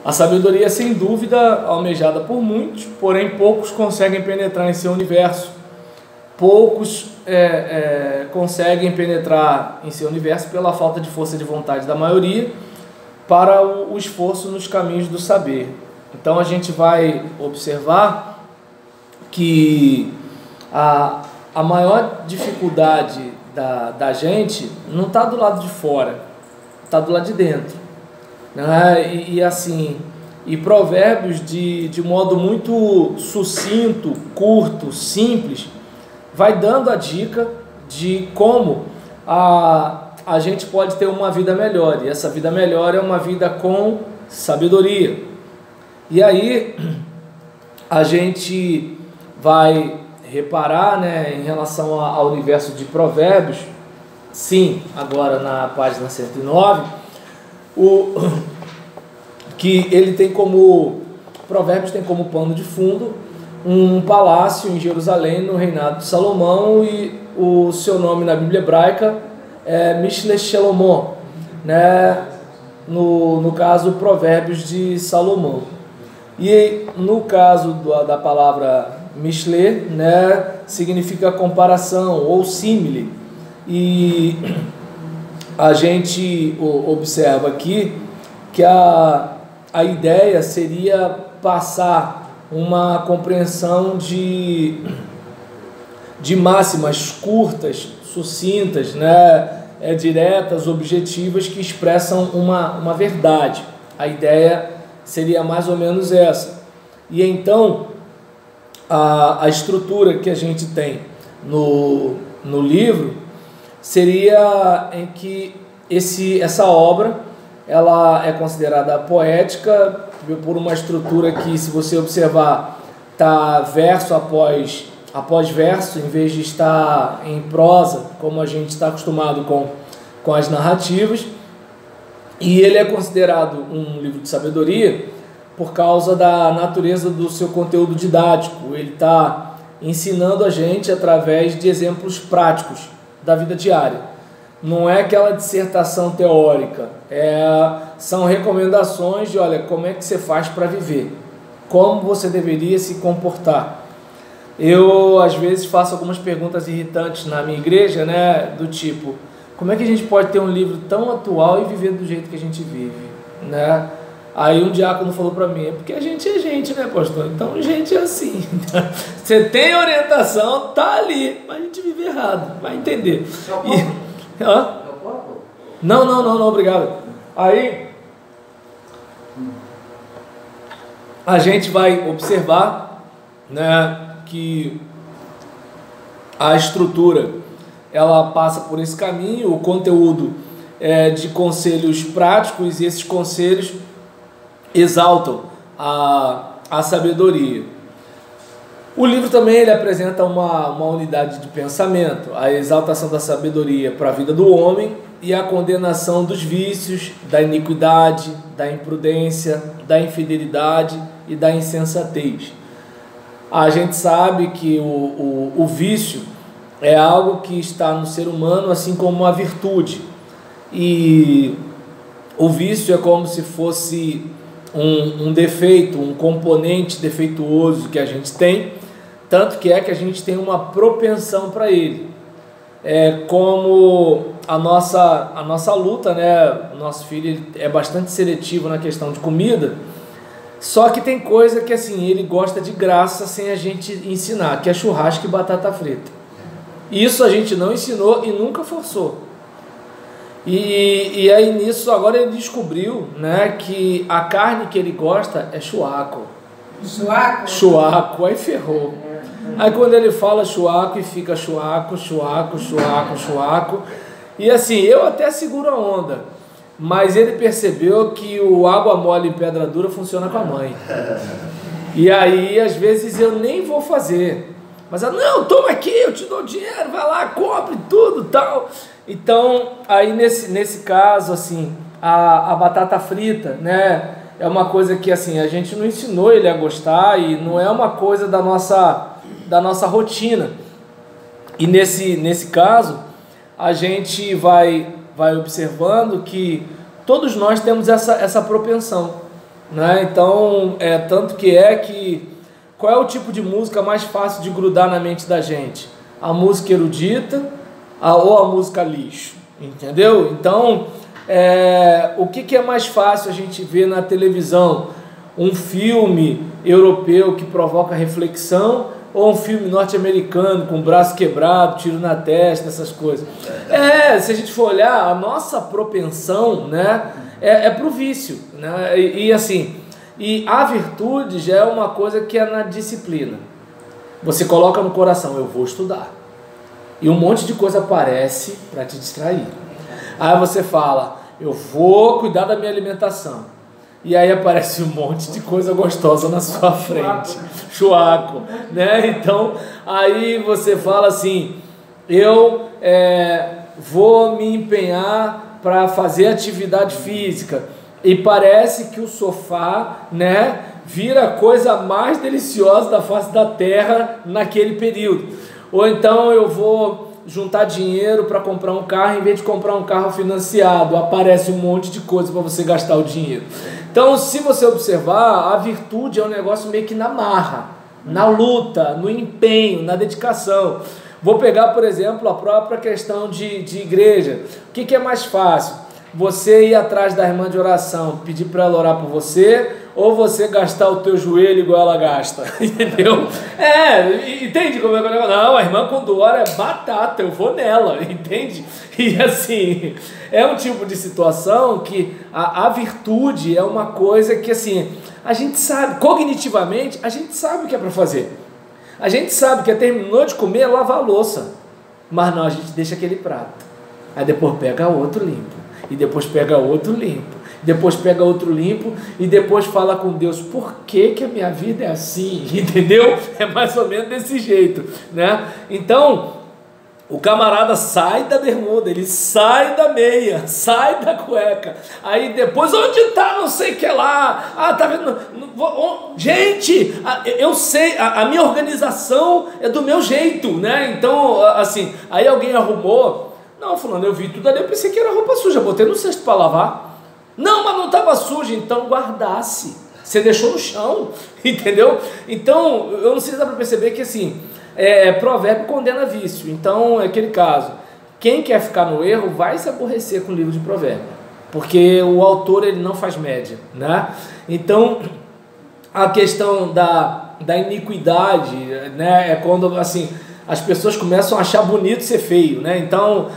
A sabedoria, sem dúvida, almejada por muitos, porém poucos conseguem penetrar em seu universo. Poucos conseguem penetrar em seu universo pela falta de força de vontade da maioria para o esforço nos caminhos do saber. Então a gente vai observar que a maior dificuldade da gente não está do lado de fora, está do lado de dentro, né? E Provérbios, de modo muito sucinto, curto, simples, vai dando a dica de como a gente pode ter uma vida melhor, e essa vida melhor é uma vida com sabedoria. E aí a gente vai reparar, né, em relação ao universo de Provérbios, sim, agora na página 109, que ele tem como, Provérbios tem como pano de fundo um palácio em Jerusalém, no reinado de Salomão, e o seu nome na Bíblia hebraica é Mishle Shelomó, né? No caso, Provérbios de Salomão. E no caso da palavra Mishle, né, significa comparação ou símile. E a gente observa aqui que a ideia seria passar uma compreensão de máximas curtas, sucintas, né, diretas, objetivas, que expressam uma verdade. A ideia seria mais ou menos essa. E então a estrutura que a gente tem no livro seria em que essa obra ela é considerada poética por uma estrutura que, se você observar, está verso após verso, em vez de estar em prosa, como a gente está acostumado com as narrativas. E ele é considerado um livro de sabedoria por causa da natureza do seu conteúdo didático. Ele está ensinando a gente através de exemplos práticos da vida diária. Não é aquela dissertação teórica, são recomendações de, olha, como é que você faz para viver, como você deveria se comportar. Eu, às vezes, faço algumas perguntas irritantes na minha igreja, né, do tipo, como é que a gente pode ter um livro tão atual e viver do jeito que a gente vive, né? Aí um diácono falou para mim, porque a gente é gente, né, pastor? Então a gente é assim. Você tem orientação, tá ali, mas a gente vive errado, vai entender. Não, obrigado. Aí a gente vai observar, né, que a estrutura ela passa por esse caminho, o conteúdo de conselhos práticos, e esses conselhos exaltam a sabedoria. O livro também ele apresenta uma unidade de pensamento, a exaltação da sabedoria para a vida do homem e a condenação dos vícios, da iniquidade, da imprudência, da infidelidade e da insensatez. A gente sabe que o vício é algo que está no ser humano, assim como a virtude. E o vício é como se fosse um defeito, um componente defeituoso que a gente tem, tanto que a gente tem uma propensão para ele. É como a nossa luta, né? O nosso filho ele é bastante seletivo na questão de comida, só que tem coisa que assim, ele gosta de graça sem a gente ensinar, que é churrasco e batata frita. Isso a gente não ensinou e nunca forçou. E aí nisso agora ele descobriu, né, que a carne que ele gosta é chuaco. Chuaco, aí ferrou. Aí quando ele fala chuaco e fica chuaco. E assim, eu até seguro a onda, mas ele percebeu que o água mole em pedra dura funciona com a mãe. E aí às vezes eu nem vou fazer. Mas ela, não, toma aqui, eu te dou dinheiro, vai lá, compre tudo, tal. Então, aí nesse caso, assim, a batata frita, né, é uma coisa que, assim, a gente não ensinou ele a gostar e não é uma coisa da nossa rotina. E nesse caso, a gente vai observando que todos nós temos essa propensão. né? Então, tanto que qual é o tipo de música mais fácil de grudar na mente da gente? A música erudita ou a música lixo, entendeu? Então, o que é mais fácil a gente ver na televisão? Um filme europeu que provoca reflexão ou um filme norte-americano com o braço quebrado, tiro na testa, essas coisas? Se a gente for olhar, a nossa propensão, né, pro vício, né? E assim, a virtude já é uma coisa que é na disciplina. Você coloca no coração, eu vou estudar. E um monte de coisa aparece para te distrair. Aí você fala, eu vou cuidar da minha alimentação. E aí aparece um monte de coisa gostosa na sua frente. Chuaco, né? Então, aí você fala assim, eu vou me empenhar para fazer atividade física. E parece que o sofá, né, vira a coisa mais deliciosa da face da terra naquele período. Ou então eu vou juntar dinheiro para comprar um carro, em vez de comprar um carro financiado, aparece um monte de coisa para você gastar o dinheiro. Então, se você observar, a virtude é um negócio meio que na marra, na luta, no empenho, na dedicação. Vou pegar, por exemplo, a própria questão de igreja. O que é mais fácil? Você ir atrás da irmã de oração, pedir para ela orar por você, ou você gastar o teu joelho igual ela gasta, entendeu? Entende como é que é o negócio? Não, a irmã quando ora é batata, eu vou nela, entende? E assim, é um tipo de situação que a virtude é uma coisa que assim, a gente sabe, cognitivamente, a gente sabe o que é para fazer. A gente sabe que terminou de comer, lavar a louça, mas não, a gente deixa aquele prato, aí depois pega outro limpo, e depois pega outro limpo, depois pega outro limpo, e depois fala com Deus, por que a minha vida é assim, entendeu? É mais ou menos desse jeito, né? Então, o camarada sai da bermuda, ele sai da meia, sai da cueca, aí depois, onde tá não sei o que lá, tá vendo, gente, eu sei, a minha organização é do meu jeito, né? Então, assim, aí alguém arrumou, não, fulano, eu vi tudo ali, eu pensei que era roupa suja, botei no cesto para lavar. Não, mas não estava suja, então guardasse. Você deixou no chão, entendeu? Então, eu não sei se dá para perceber que assim, provérbio condena vício. Então, é aquele caso. Quem quer ficar no erro vai se aborrecer com o livro de provérbio, porque o autor ele não faz média, né? Então, a questão da iniquidade, né, é quando assim as pessoas começam a achar bonito ser feio, né? Então,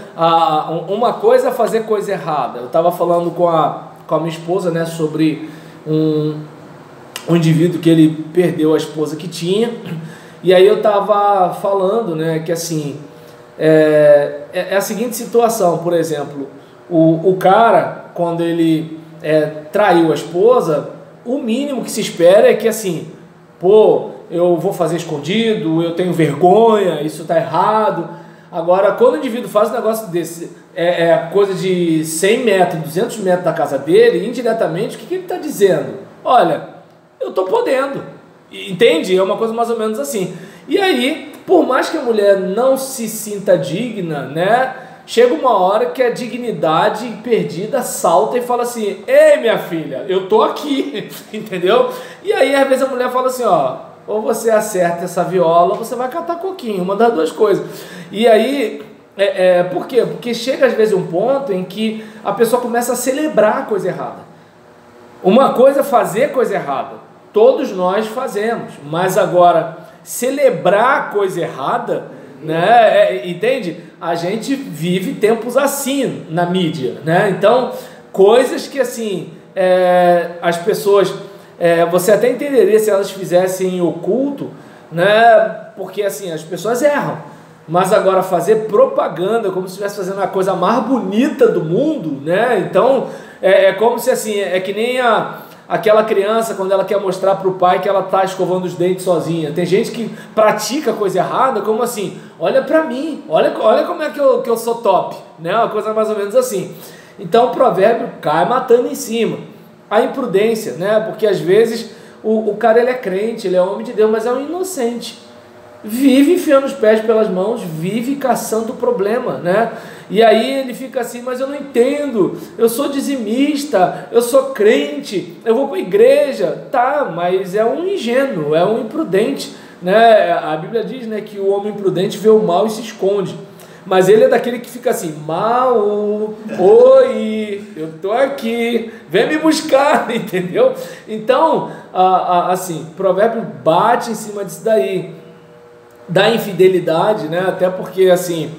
uma coisa é fazer coisa errada. Eu estava falando com a minha esposa, né, sobre um indivíduo que ele perdeu a esposa que tinha, e aí eu estava falando, né, que assim, a seguinte situação, por exemplo, o cara, quando ele traiu a esposa, o mínimo que se espera é que assim, eu vou fazer escondido, eu tenho vergonha, isso está errado. Agora, quando o indivíduo faz um negócio desse, coisa de 100 metros, 200 metros da casa dele, indiretamente, o que ele está dizendo? Olha, eu estou podendo, entende? É uma coisa mais ou menos assim. E aí, por mais que a mulher não se sinta digna, né, chega uma hora que a dignidade perdida salta e fala assim, ei minha filha, eu tô aqui, entendeu? E aí às vezes a mulher fala assim, ou você acerta essa viola, ou você vai catar coquinho, uma das duas coisas. E aí, por quê? Porque chega às vezes um ponto em que a pessoa começa a celebrar a coisa errada. Uma coisa é fazer coisa errada, todos nós fazemos, mas agora, celebrar a coisa errada, né, entende? A gente vive tempos assim na mídia, né? Então, coisas que assim, as pessoas... você até entenderia se elas fizessem oculto, né? Porque assim, as pessoas erram, mas agora fazer propaganda como se estivesse fazendo a coisa mais bonita do mundo, né? Então como se assim, que nem aquela criança quando ela quer mostrar para o pai que ela está escovando os dentes sozinha. Tem gente que pratica coisa errada, como assim, olha para mim, olha como é que eu sou top, né? Uma coisa mais ou menos assim. Então o provérbio cai matando em cima. A imprudência, né? Porque às vezes o cara ele é crente, ele é homem de Deus, mas é um inocente. Vive enfiando os pés pelas mãos, vive caçando o problema, né? E aí ele fica assim, mas eu não entendo, eu sou dizimista, eu sou crente, eu vou para a igreja. Tá, mas é um ingênuo, é um imprudente, né? A Bíblia diz, né, que o homem imprudente vê o mal e se esconde. Mas ele é daquele que fica assim, mal, oi, eu estou aqui, vem me buscar, entendeu? Então, assim, o provérbio bate em cima disso daí, da infidelidade, né? Até porque, assim,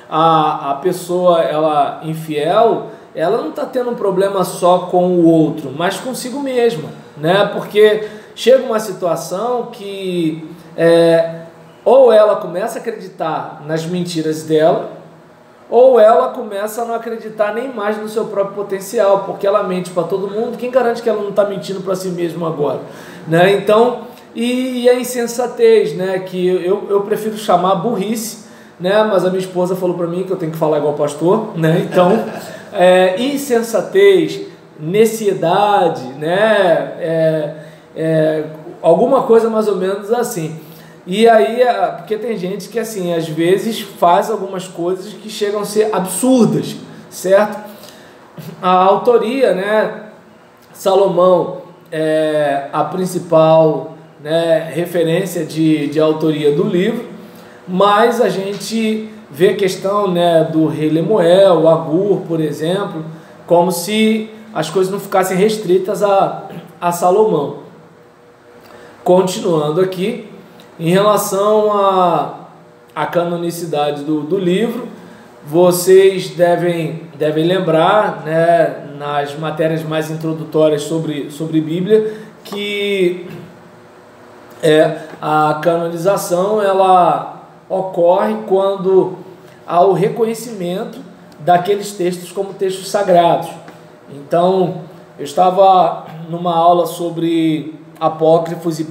a pessoa, ela infiel, ela não está tendo um problema só com o outro, mas consigo mesma, né? Porque chega uma situação que ou ela começa a acreditar nas mentiras dela, ou ela começa a não acreditar nem mais no seu próprio potencial, porque ela mente para todo mundo. Quem garante que ela não está mentindo para si mesma agora, né? Então, e a insensatez, né? Que eu prefiro chamar burrice, né? Mas a minha esposa falou para mim que eu tenho que falar igual pastor, né? Então, insensatez, neciedade, né? Alguma coisa mais ou menos assim. E aí, porque tem gente que, assim, às vezes faz algumas coisas que chegam a ser absurdas, certo? A autoria, né? Salomão é a principal, né, referência de autoria do livro, mas a gente vê a questão, né, do rei Lemuel, Agur, por exemplo, como se as coisas não ficassem restritas a Salomão. Continuando aqui, em relação à canonicidade do livro, vocês devem lembrar, né, nas matérias mais introdutórias sobre Bíblia, que a canonização ela ocorre quando há o reconhecimento daqueles textos como textos sagrados. Então, eu estava numa aula sobre apócrifos e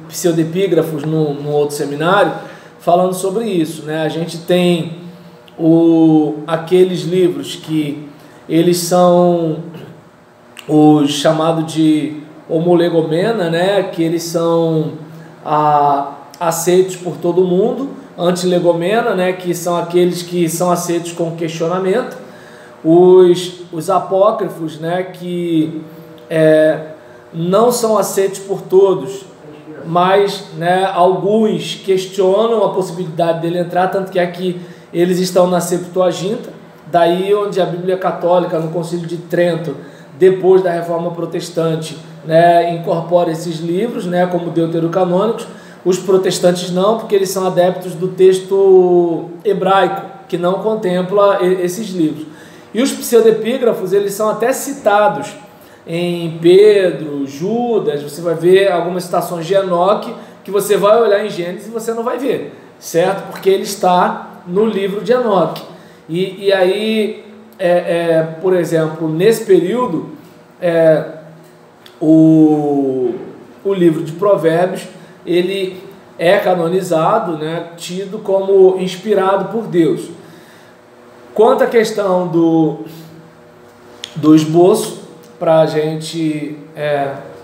pseudepígrafos num outro seminário, falando sobre isso, né? A gente tem aqueles livros que eles são os chamados de homolegomena, né? Que eles são aceitos por todo mundo, antilegomena, né? Que são aqueles que são aceitos com questionamento, os apócrifos, né? Que não são aceitos por todos, mas, né, alguns questionam a possibilidade dele entrar, tanto que aqui eles estão na Septuaginta, daí onde a Bíblia Católica, no Concílio de Trento, depois da Reforma Protestante, né, incorpora esses livros, né, como deuterocanônicos. Os protestantes não, porque eles são adeptos do texto hebraico, que não contempla esses livros. E os pseudepígrafos, eles são até citados em Pedro, Judas. Você vai ver algumas citações de Enoque que você vai olhar em Gênesis e você não vai ver, certo? Porque ele está no livro de Enoque. E aí, por exemplo, nesse período, o livro de Provérbios, ele é canonizado, né, tido como inspirado por Deus. Quanto à questão do esboço, para a gente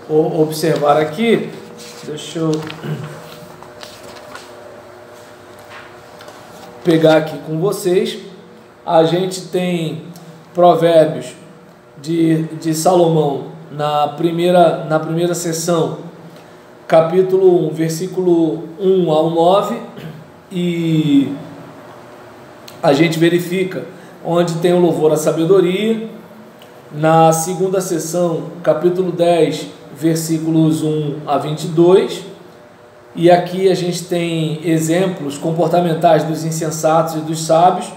observar aqui, deixa eu pegar aqui com vocês. A gente tem Provérbios de Salomão na primeira sessão, capítulo 1, versículo 1 ao 9, e a gente verifica onde tem o louvor à sabedoria. Na segunda sessão, capítulo 10, versículos 1 a 22, e aqui a gente tem exemplos comportamentais dos insensatos e dos sábios.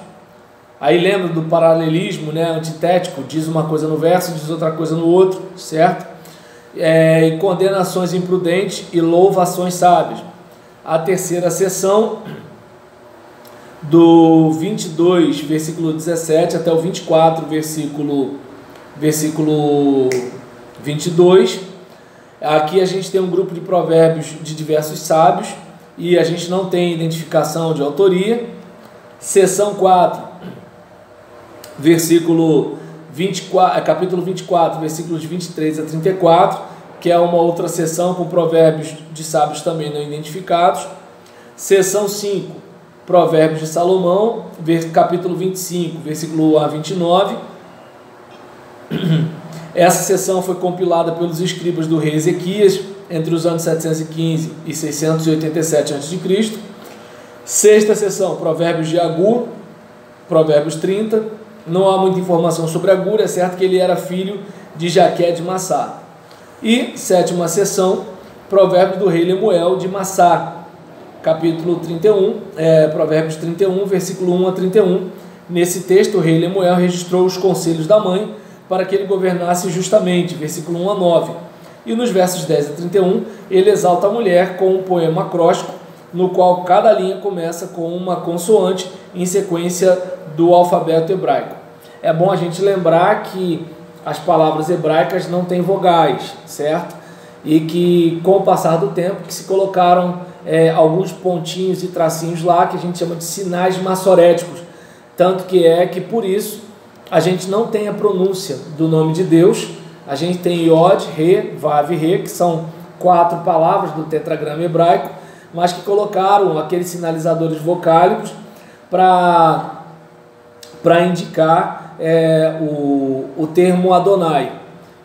Aí lembra do paralelismo, né, antitético, diz uma coisa no verso, diz outra coisa no outro, certo? E condenações imprudentes e louvações sábias. A terceira sessão, do 22, versículo 17, até o 24, versículo 22. Aqui a gente tem um grupo de provérbios de diversos sábios e a gente não tem identificação de autoria. Seção 4, versículo 24, capítulo 24, versículos 23 a 34, que é uma outra seção com provérbios de sábios também não identificados. Seção 5, Provérbios de Salomão, capítulo 25, versículo 1 a 29. Essa seção foi compilada pelos escribas do rei Ezequias entre os anos 715 e 687 a.C. Sexta seção, Provérbios de Agur, Provérbios 30. Não há muita informação sobre Agur, é certo que ele era filho de Jaqué de Massá. E sétima seção, Provérbios do rei Lemuel de Massá, capítulo 31, Provérbios 31, versículo 1 a 31. Nesse texto, o rei Lemuel registrou os conselhos da mãe para que ele governasse justamente, versículo 1 a 9. E nos versos 10 a 31, ele exalta a mulher com um poema acróstico, no qual cada linha começa com uma consoante em sequência do alfabeto hebraico. É bom a gente lembrar que as palavras hebraicas não têm vogais, certo? E que com o passar do tempo que se colocaram alguns pontinhos e tracinhos lá que a gente chama de sinais massoréticos, tanto que por isso a gente não tem a pronúncia do nome de Deus. A gente tem Yod, Re, Vav e Re, que são 4 palavras do tetragrama hebraico, mas que colocaram aqueles sinalizadores vocálicos para indicar o termo Adonai.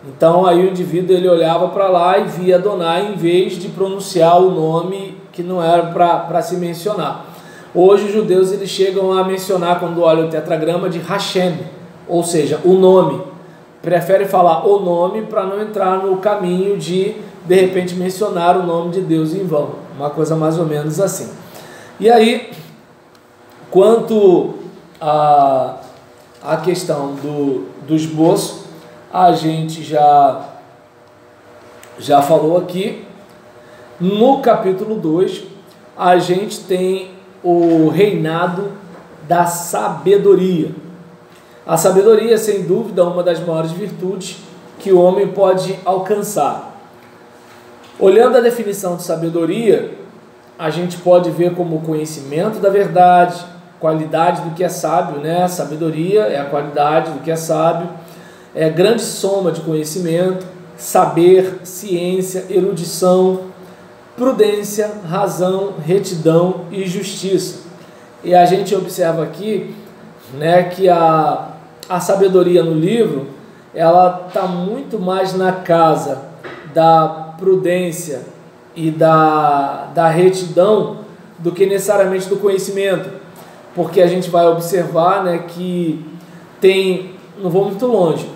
Então aí o indivíduo ele olhava para lá e via Adonai em vez de pronunciar o nome que não era para se mencionar. Hoje os judeus eles chegam a mencionar, quando olham o tetragrama, de Hashem, ou seja, o nome. Prefere falar o nome para não entrar no caminho de repente mencionar o nome de Deus em vão. Uma coisa mais ou menos assim. E aí, quanto à questão do esboço, a gente já falou aqui. No capítulo 2, a gente tem o reinado da sabedoria. A sabedoria, sem dúvida, é uma das maiores virtudes que o homem pode alcançar. Olhando a definição de sabedoria, a gente pode ver como conhecimento da verdade, qualidade do que é sábio, né? Sabedoria é a qualidade do que é sábio, é grande soma de conhecimento, saber, ciência, erudição, prudência, razão, retidão e justiça. E a gente observa aqui, né, que a sabedoria no livro, ela está muito mais na casa da prudência e da retidão do que necessariamente do conhecimento, porque a gente vai observar, né, que não vou muito longe,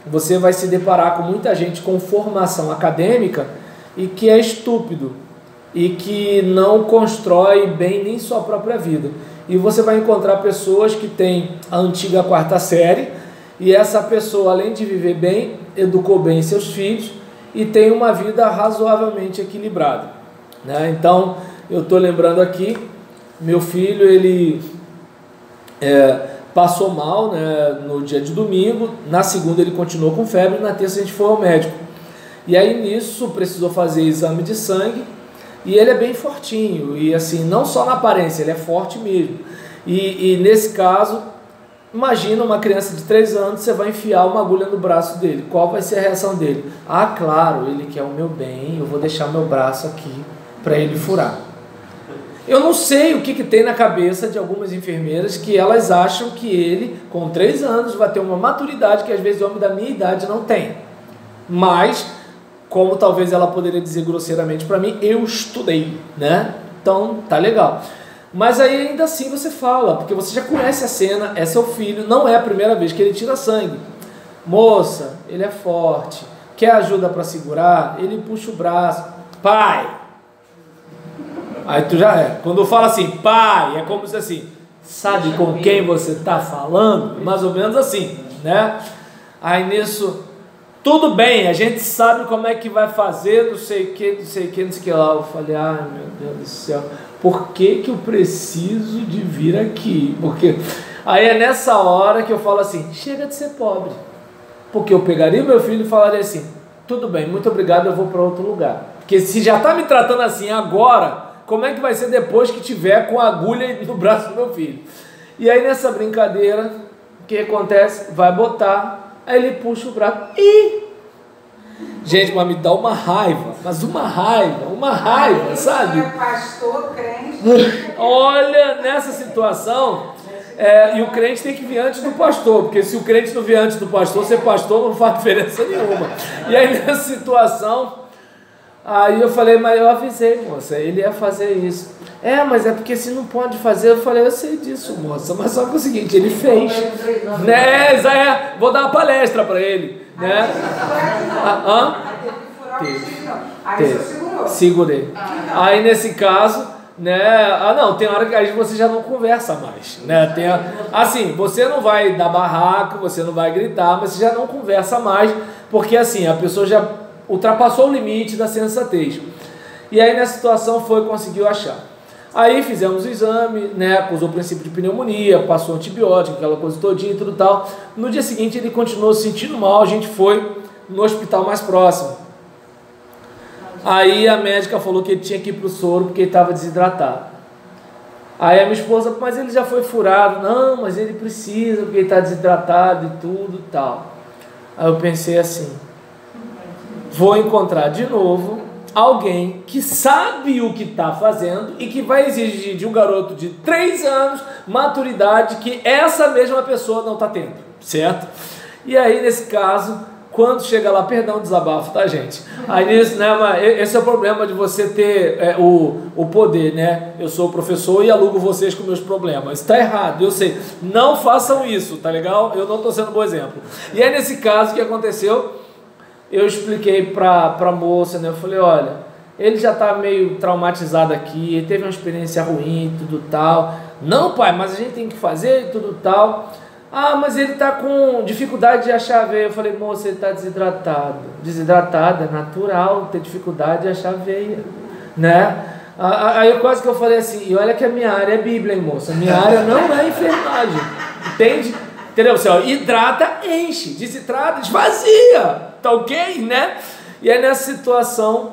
você vai se deparar com muita gente com formação acadêmica e que é estúpido e que não constrói bem nem sua própria vida. E você vai encontrar pessoas que têm a antiga 4ª série, e essa pessoa, além de viver bem, educou bem seus filhos e tem uma vida razoavelmente equilibrada, né? Então, eu estou lembrando aqui, meu filho, ele passou mal, né, no dia de domingo, na segunda ele continuou com febre, na terça a gente foi ao médico. E aí nisso precisou fazer exame de sangue, e ele é bem fortinho, e assim, não só na aparência, ele é forte mesmo. E nesse caso, imagina uma criança de 3 anos, você vai enfiar uma agulha no braço dele, qual vai ser a reação dele? Ah, claro, ele quer o meu bem, eu vou deixar meu braço aqui para ele furar. Eu não sei o que tem na cabeça de algumas enfermeiras, que elas acham que ele, com 3 anos, vai ter uma maturidade que às vezes o homem da minha idade não tem. Mas, como talvez ela poderia dizer grosseiramente para mim, eu estudei, né? Então, tá legal. Mas aí ainda assim você fala, porque você já conhece a cena, é seu filho, não é a primeira vez que ele tira sangue. Moça, ele é forte, quer ajuda para segurar? Ele puxa o braço. Pai! Aí tu já quando eu falo assim, pai, é como se assim, sabe com quem você está falando? Mais ou menos assim, né? Aí nisso, tudo bem, a gente sabe como é que vai fazer, não sei o que, não sei o que, não sei o que lá. Eu falei, ai meu Deus do céu, por que eu preciso de vir aqui? Porque aí é nessa hora que eu falo assim, chega de ser pobre. Porque eu pegaria o meu filho e falaria assim, tudo bem, muito obrigado, eu vou para outro lugar. Porque se já está me tratando assim agora, como é que vai ser depois que tiver com a agulha no braço do meu filho? E aí nessa brincadeira, o que acontece? Vai botar, aí ele puxa o braço. Gente, mas me dá uma raiva, sabe? É pastor, crente. Olha, nessa situação, e o crente tem que vir antes do pastor, porque se o crente não vir antes do pastor, ser pastor não faz diferença nenhuma. E aí nessa situação, aí eu falei, mas eu avisei, moça, ele ia fazer isso. Mas é porque se não pode fazer, eu falei, eu sei disso, moça, mas só que é o seguinte, ele fez. Né? Vou dar uma palestra para ele. Né? Segurei. Aí nesse caso, né? Não, tem hora que aí você já não conversa mais, né? Assim, você não vai dar barraco, você não vai gritar, mas você já não conversa mais, porque assim, a pessoa já ultrapassou o limite da sensatez. E aí nessa situação conseguiu achar. Aí fizemos o exame, né? Acusou o princípio de pneumonia, passou antibiótico, aquela coisa todinha e tudo tal. No dia seguinte ele continuou se sentindo mal, a gente foi no hospital mais próximo. Aí a médica falou que ele tinha que ir para o soro porque ele estava desidratado. Aí a minha esposa, mas ele já foi furado. Não, mas ele precisa porque ele está desidratado e tudo e tal. Aí eu pensei assim, vou encontrar de novo alguém que sabe o que está fazendo e que vai exigir de um garoto de 3 anos maturidade que essa mesma pessoa não está tendo, certo? E aí nesse caso, quando chega lá, perdão o desabafo, tá, gente? Aí nisso, né, mas esse é o problema de você ter o poder, né? Eu sou professor e alugo vocês com meus problemas. Está errado, eu sei. Não façam isso, tá legal? Eu não estou sendo um bom exemplo. E aí nesse caso, o que aconteceu? Eu expliquei para a moça, né? Eu falei, olha, ele já está meio traumatizado aqui, ele teve uma experiência ruim e tudo tal. Não, pai, mas a gente tem que fazer e tudo tal. Mas ele está com dificuldade de achar a veia. Eu falei, moça, ele está desidratado. Desidratado é natural ter dificuldade de achar a veia, né? Aí quase que eu falei assim, e olha que a minha área é Bíblia, hein, moça? A minha área não é enfermagem, entende? Entendeu? Você, hidrata, enche, desidrata, esvazia, tá ok, né? E aí nessa situação,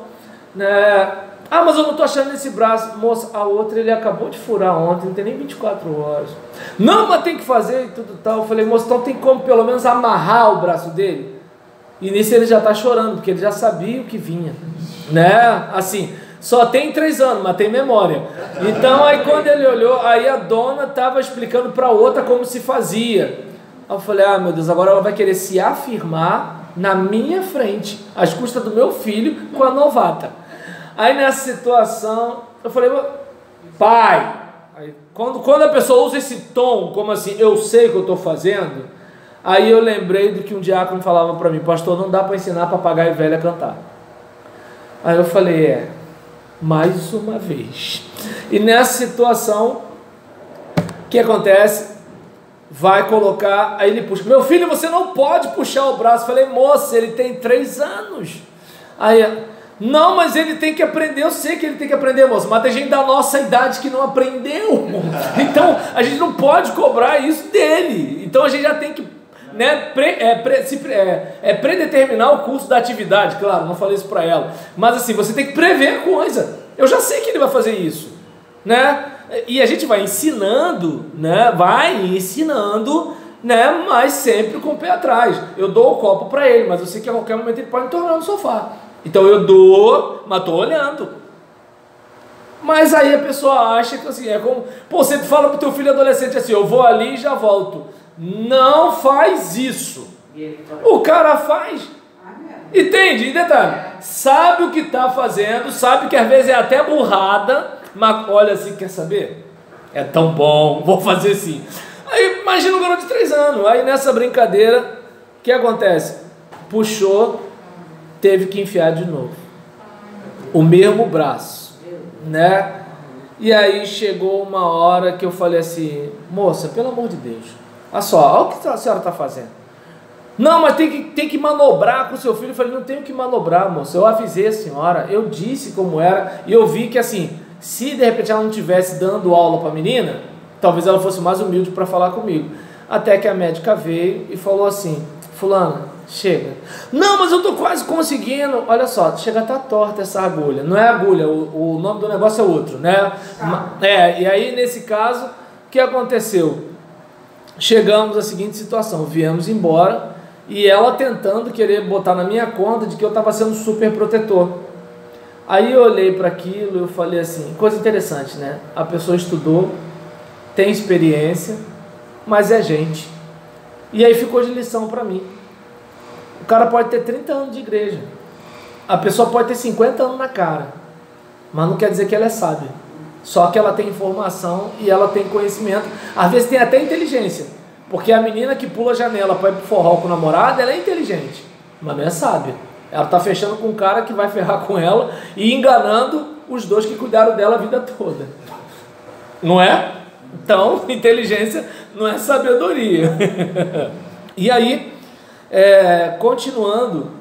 né? Mas eu não tô achando esse braço. Moça, a outra ele acabou de furar ontem, não tem nem 24 horas. Não, mas tem que fazer e tudo tal. Eu falei, moça, então tem como pelo menos amarrar o braço dele? E nisso ele já tá chorando, porque ele já sabia o que vinha, né? Assim, só tem 3 anos, mas tem memória. Então aí quando ele olhou, aí a dona tava explicando para outra como se fazia. Aí eu falei, meu Deus, agora ela vai querer se afirmar na minha frente, às custas do meu filho com a novata. Aí nessa situação, eu falei, pai, aí, quando a pessoa usa esse tom, como assim, eu sei o que eu estou fazendo, aí eu lembrei do que um diácono falava para mim, pastor, não dá para ensinar papagaio velho a cantar. Aí eu falei, mais uma vez. E nessa situação, o que acontece? Vai colocar, aí ele puxa, meu filho, você não pode puxar o braço. Falei, moça, ele tem 3 anos. Aí, não, mas ele tem que aprender. Eu sei que ele tem que aprender, moça, mas tem gente da nossa idade que não aprendeu. Então a gente não pode cobrar isso dele. Então a gente já tem que, né, predeterminar o curso da atividade. Claro, não falei isso para ela, mas assim, você tem que prever a coisa. Eu já sei que ele vai fazer isso, né? E a gente vai ensinando, né? Mas sempre com o pé atrás. Eu dou o copo para ele, mas eu sei que a qualquer momento ele pode me tornar no sofá. Então eu dou, mas estou olhando. Mas aí a pessoa acha que assim, é como... você fala para o teu filho adolescente assim, eu vou ali e já volto. Não faz isso. O cara faz. Entende? E detalhe, sabe o que está fazendo, sabe que às vezes é até burrada, mas olha assim, quer saber? É tão bom, vou fazer sim. Aí imagina um garoto de 3 anos, aí nessa brincadeira, o que acontece? Puxou, teve que enfiar de novo. O mesmo braço, né? E aí chegou uma hora que eu falei assim, moça, pelo amor de Deus, olha só, olha o que a senhora está fazendo. Não, mas tem que manobrar com o seu filho. Eu falei, não tenho que manobrar, moça. Eu avisei a senhora, eu disse como era, e eu vi que assim, se de repente ela não estivesse dando aula para a menina, talvez ela fosse mais humilde para falar comigo. Até que a médica veio e falou assim, fulana, chega. Não, mas eu estou quase conseguindo. Olha só, chega a estar torta essa agulha. Não é agulha, o nome do negócio é outro, né? E aí nesse caso, o que aconteceu? Chegamos à seguinte situação, viemos embora. e ela tentando querer botar na minha conta de que eu estava sendo super protetor. Aí eu olhei para aquilo e eu falei assim, coisa interessante, né? A pessoa estudou, tem experiência, mas é gente. E aí ficou de lição para mim. O cara pode ter 30 anos de igreja, a pessoa pode ter 50 anos na cara, mas não quer dizer que ela é sábia. Só que ela tem informação e ela tem conhecimento, às vezes tem até inteligência, porque a menina que pula a janela para ir pro forró com o namorado, ela é inteligente, mas não é sábia. Ela está fechando com um cara que vai ferrar com ela e enganando os dois que cuidaram dela a vida toda. Não é? Então, inteligência não é sabedoria. E aí, continuando,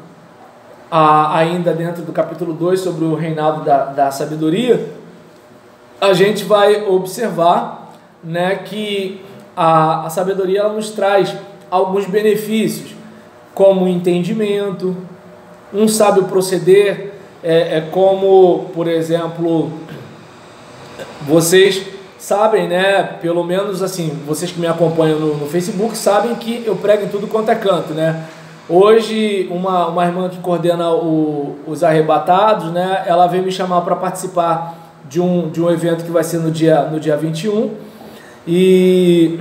ainda dentro do capítulo 2, sobre o reinado da sabedoria, a gente vai observar, né, que a sabedoria ela nos traz alguns benefícios, como entendimento, um sábio proceder, como, por exemplo, vocês sabem, né, pelo menos assim, vocês que me acompanham no Facebook sabem que eu prego em tudo quanto é canto, né? Hoje, uma irmã que coordena os arrebatados, né, ela veio me chamar para participar de um evento que vai ser no dia 21, e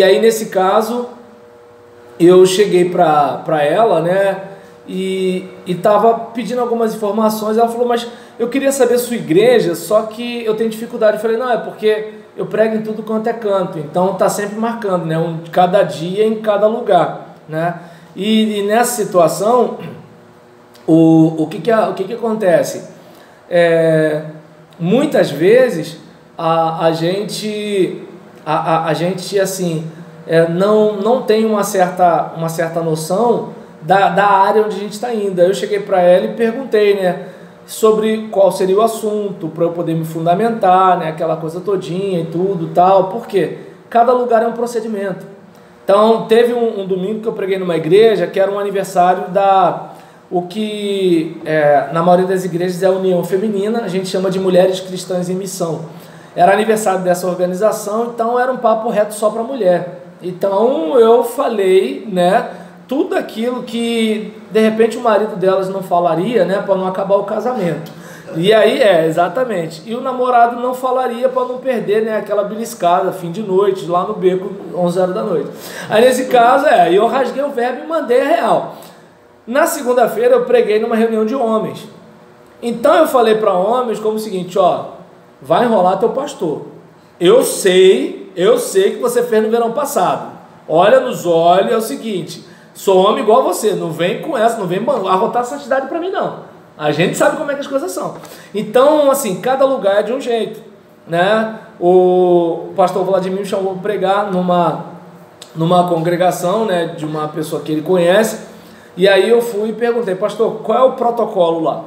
aí nesse caso, eu cheguei para ela, né, e estava pedindo algumas informações. Ela falou, mas eu queria saber sua igreja, só que eu tenho dificuldade. Eu falei, não, é porque eu prego em tudo quanto é canto, então está sempre marcando, né, cada dia em cada lugar, né? E nessa situação, o que acontece? Muitas vezes a gente assim, não tem uma certa noção da área onde a gente está indo. Aí eu cheguei para ela e perguntei, né, sobre qual seria o assunto, para eu poder me fundamentar, né, aquela coisa todinha e tudo tal. Por quê? Cada lugar é um procedimento. Então, teve um domingo que eu preguei numa igreja que era um aniversário o que na maioria das igrejas é a União Feminina, a gente chama de Mulheres Cristãs em Missão. Era aniversário dessa organização, então era um papo reto só para mulher. Então, eu falei, né, tudo aquilo que de repente o marido delas não falaria, né, para não acabar o casamento. E aí, exatamente. E o namorado não falaria para não perder, né, aquela beliscada, fim de noite, lá no beco, 11 horas da noite. Aí nesse caso, eu rasguei o verbo e mandei a real. Na segunda-feira eu preguei numa reunião de homens. Então eu falei para homens como o seguinte, ó, vai enrolar teu pastor. Eu sei que você fez no verão passado. Olha nos olhos, é o seguinte, sou homem igual a você, não vem com essa, não vem arrotar santidade para mim não. A gente sabe como é que as coisas são. Então, assim, cada lugar é de um jeito, né? O pastor Vladimir me chamou para pregar numa congregação, né, de uma pessoa que ele conhece. E aí eu fui e perguntei, pastor, qual é o protocolo lá?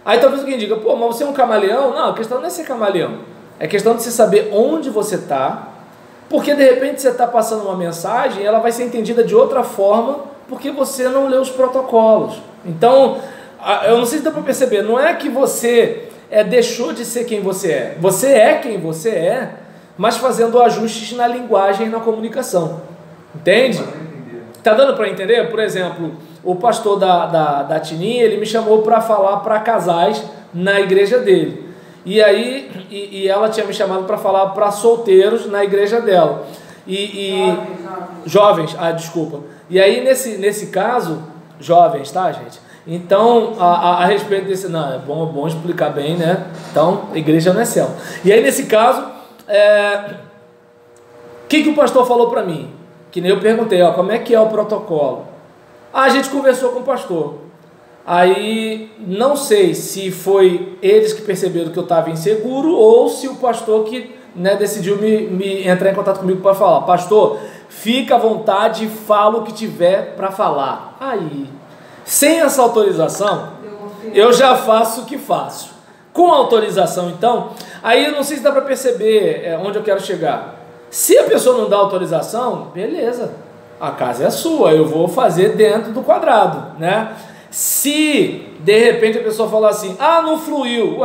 Aí talvez alguém diga, pô, mas você é um camaleão? Não, a questão não é ser camaleão. É questão de você saber onde você está, porque de repente você está passando uma mensagem e ela vai ser entendida de outra forma, porque você não leu os protocolos. Então, eu não sei se dá para perceber, não é que você deixou de ser quem você é quem você é, mas fazendo ajustes na linguagem e na comunicação, entende? Tá dando para entender? Por exemplo, o pastor da Tininha, ele me chamou para falar para casais na igreja dele, e aí e ela tinha me chamado para falar para solteiros na igreja dela, jovens, desculpa, e aí nesse caso, jovens, tá, gente? Então, a respeito desse... Não, é bom explicar bem, né? Então, a igreja não é céu. E aí, nesse caso, o que o pastor falou para mim? Que nem eu perguntei, ó, como é que é o protocolo? A gente conversou com o pastor. Aí, não sei se foi eles que perceberam que eu estava inseguro ou se o pastor que, né, decidiu me entrar em contato comigo para falar. Pastor, fica à vontade e fala o que tiver para falar. Aí... Sem essa autorização, eu já faço o que faço. Com autorização, então, aí eu não sei se dá para perceber onde eu quero chegar. Se a pessoa não dá autorização, beleza, a casa é sua, eu vou fazer dentro do quadrado, né? Se de repente a pessoa falar assim, não fluiu,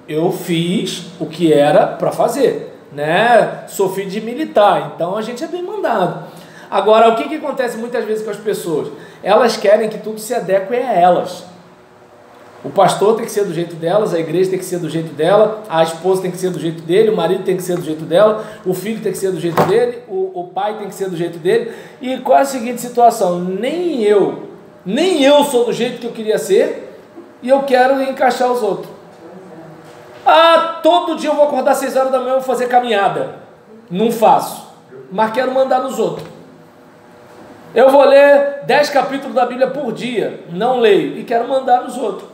eu fiz o que era para fazer, né? Sou filho de militar, então a gente é bem mandado. Agora, o que acontece muitas vezes com as pessoas? Elas querem que tudo se adeque a elas. O pastor tem que ser do jeito delas, a igreja tem que ser do jeito dela, a esposa tem que ser do jeito dele, o marido tem que ser do jeito dela, o filho tem que ser do jeito dele, o pai tem que ser do jeito dele. E qual é a seguinte situação? Nem eu sou do jeito que eu queria ser e eu quero encaixar os outros. Todo dia eu vou acordar às 6 horas da manhã e vou fazer caminhada. Não faço, mas quero mandar nos outros. Eu vou ler 10 capítulos da Bíblia por dia, não leio, e quero mandar nos outros.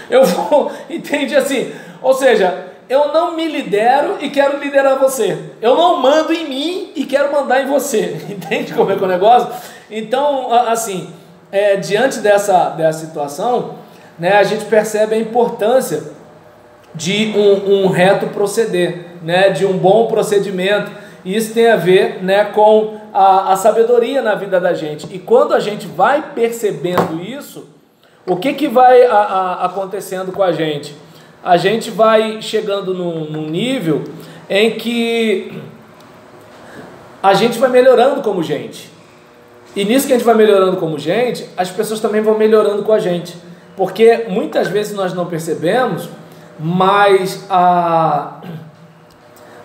Eu vou, entende assim? Ou seja, eu não me lidero e quero liderar você. Eu não mando em mim e quero mandar em você. Entende como é que é o negócio? Então, assim, diante dessa situação, né, a gente percebe a importância de um reto proceder, né, de um bom procedimento. E isso tem a ver, né, com a sabedoria na vida da gente. E quando a gente vai percebendo isso, o que vai acontecendo com a gente? A gente vai chegando num nível em que a gente vai melhorando como gente. E nisso que a gente vai melhorando como gente, as pessoas também vão melhorando com a gente. Porque muitas vezes nós não percebemos, mas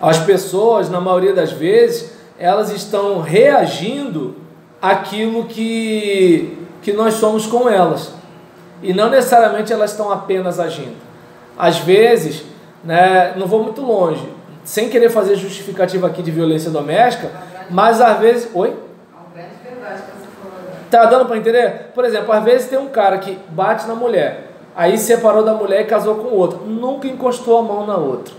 as pessoas, na maioria das vezes, elas estão reagindo àquilo que nós somos com elas. E não necessariamente elas estão apenas agindo. Às vezes, né, não vou muito longe, sem querer fazer justificativa aqui de violência doméstica, mas às vezes... Oi? Tá dando para entender? Por exemplo, às vezes tem um cara que bate na mulher, aí separou da mulher e casou com outra, nunca encostou a mão na outra.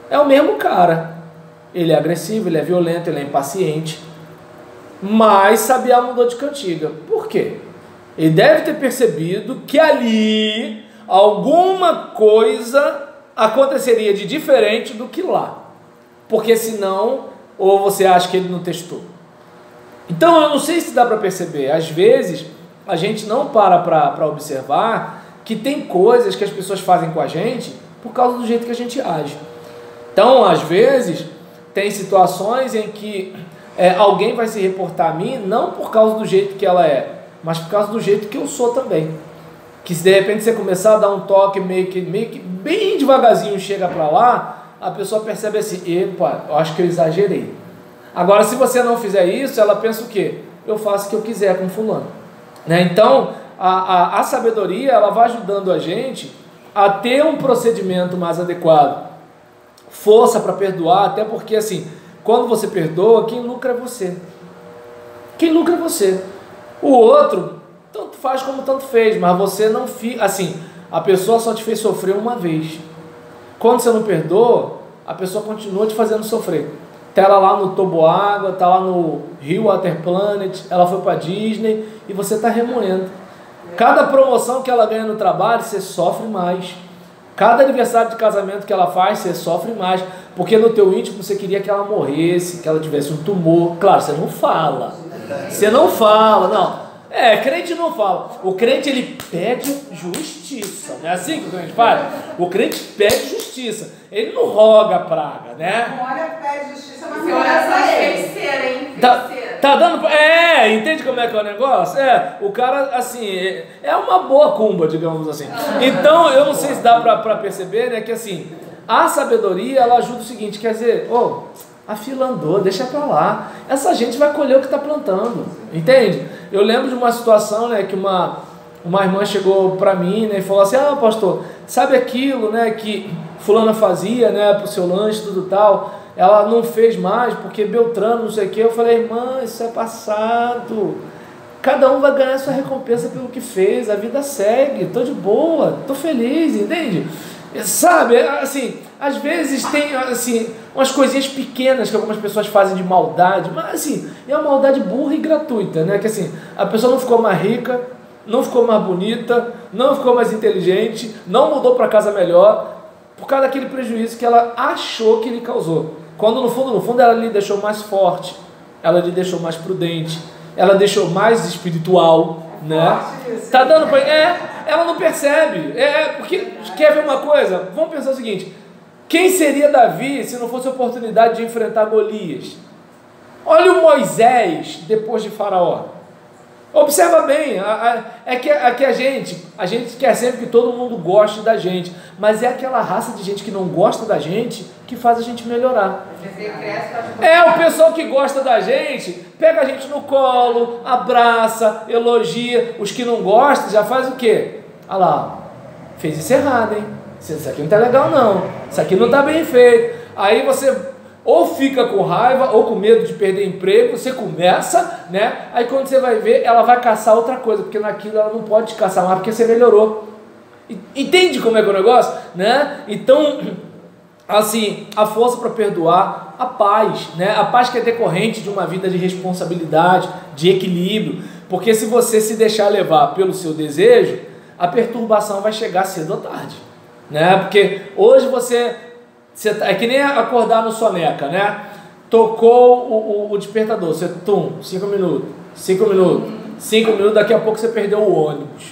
É o mesmo cara. Ele é agressivo, ele é violento, ele é impaciente, mas Sabiá mudou de cantiga. Por quê? Ele deve ter percebido que ali alguma coisa aconteceria de diferente do que lá. Porque senão, ou você acha que ele não testou. Então eu não sei se dá para perceber. Às vezes a gente não para observar que tem coisas que as pessoas fazem com a gente por causa do jeito que a gente age. Então às vezes tem situações em que alguém vai se reportar a mim não por causa do jeito que ela é, mas por causa do jeito que eu sou também. Que se de repente você começar a dar um toque meio que bem devagarzinho chega para lá, a pessoa percebe assim, epa, eu acho que eu exagerei. Agora se você não fizer isso, ela pensa o quê? Eu faço o que eu quiser com fulano, né? Então a sabedoria, ela vai ajudando a gente a ter um procedimento mais adequado, força para perdoar, até porque assim, quando você perdoa, quem lucra é você. Quem lucra é você. O outro, tanto faz como tanto fez, mas você não fica, assim, a pessoa só te fez sofrer uma vez. Quando você não perdoa, a pessoa continua te fazendo sofrer. Tá ela lá no toboágua, tá lá no Rio Water Planet, ela foi para Disney e você está remoendo. Cada promoção que ela ganha no trabalho, você sofre mais. Cada aniversário de casamento que ela faz, você sofre mais. Porque no teu íntimo você queria que ela morresse, que ela tivesse um tumor. Claro, você não fala. Você não fala, não. Crente não fala. O crente, ele pede justiça. Não é assim que o crente faz? O crente pede justiça. Ele não roga a praga, né? Olha, pede justiça, mas não é só feiticeira, hein? Tá dando... entende como é que é o negócio? O cara, assim, é uma boa cumba, digamos assim. Então, eu não sei se dá pra perceber, né? Que assim, a sabedoria, ela ajuda o seguinte, quer dizer, a fila andou, deixa pra lá. Essa gente vai colher o que está plantando, entende? Eu lembro de uma situação, né, que uma irmã chegou para mim, né, e falou assim, pastor, sabe aquilo, né, que fulana fazia, né, pro seu lanche, tudo tal, ela não fez mais, porque Beltrano, não sei o que. Eu falei, irmã, isso é passado. Cada um vai ganhar sua recompensa pelo que fez, a vida segue, tô de boa, tô feliz, entende? Sabe, assim, às vezes tem, assim, umas coisinhas pequenas que algumas pessoas fazem de maldade, mas assim, é uma maldade burra e gratuita, né? Que assim, a pessoa não ficou mais rica, não ficou mais bonita, não ficou mais inteligente, não mudou para casa melhor, por causa daquele prejuízo que ela achou que lhe causou. Quando no fundo ela lhe deixou mais forte, ela lhe deixou mais prudente, ela deixou mais espiritual, né? Tá dando pra... ela não percebe. Porque, quer ver uma coisa? Vamos pensar o seguinte, quem seria Davi se não fosse a oportunidade de enfrentar Golias? Olha o Moisés depois de Faraó. Observa bem, é que a gente quer sempre que todo mundo goste da gente, mas é aquela raça de gente que não gosta da gente que faz a gente melhorar. É o pessoal que gosta da gente, pega a gente no colo, abraça, elogia. Os que não gostam já faz o quê? Olha lá, fez isso errado, hein? Isso aqui não tá legal não, isso aqui não tá bem feito. Aí você ou fica com raiva, ou com medo de perder emprego, você começa, né? Aí quando você vai ver, ela vai caçar outra coisa, porque naquilo ela não pode te caçar mais, porque você melhorou. Entende como é que é o negócio? Né? Então, assim, a força para perdoar, a paz, né? A paz que é decorrente de uma vida de responsabilidade, de equilíbrio, porque se você se deixar levar pelo seu desejo, a perturbação vai chegar cedo ou tarde, né? Porque hoje você é que nem acordar no soneca, né? Tocou o despertador, você 5 minutos, 5 minutos, 5 minutos, daqui a pouco você perdeu o ônibus.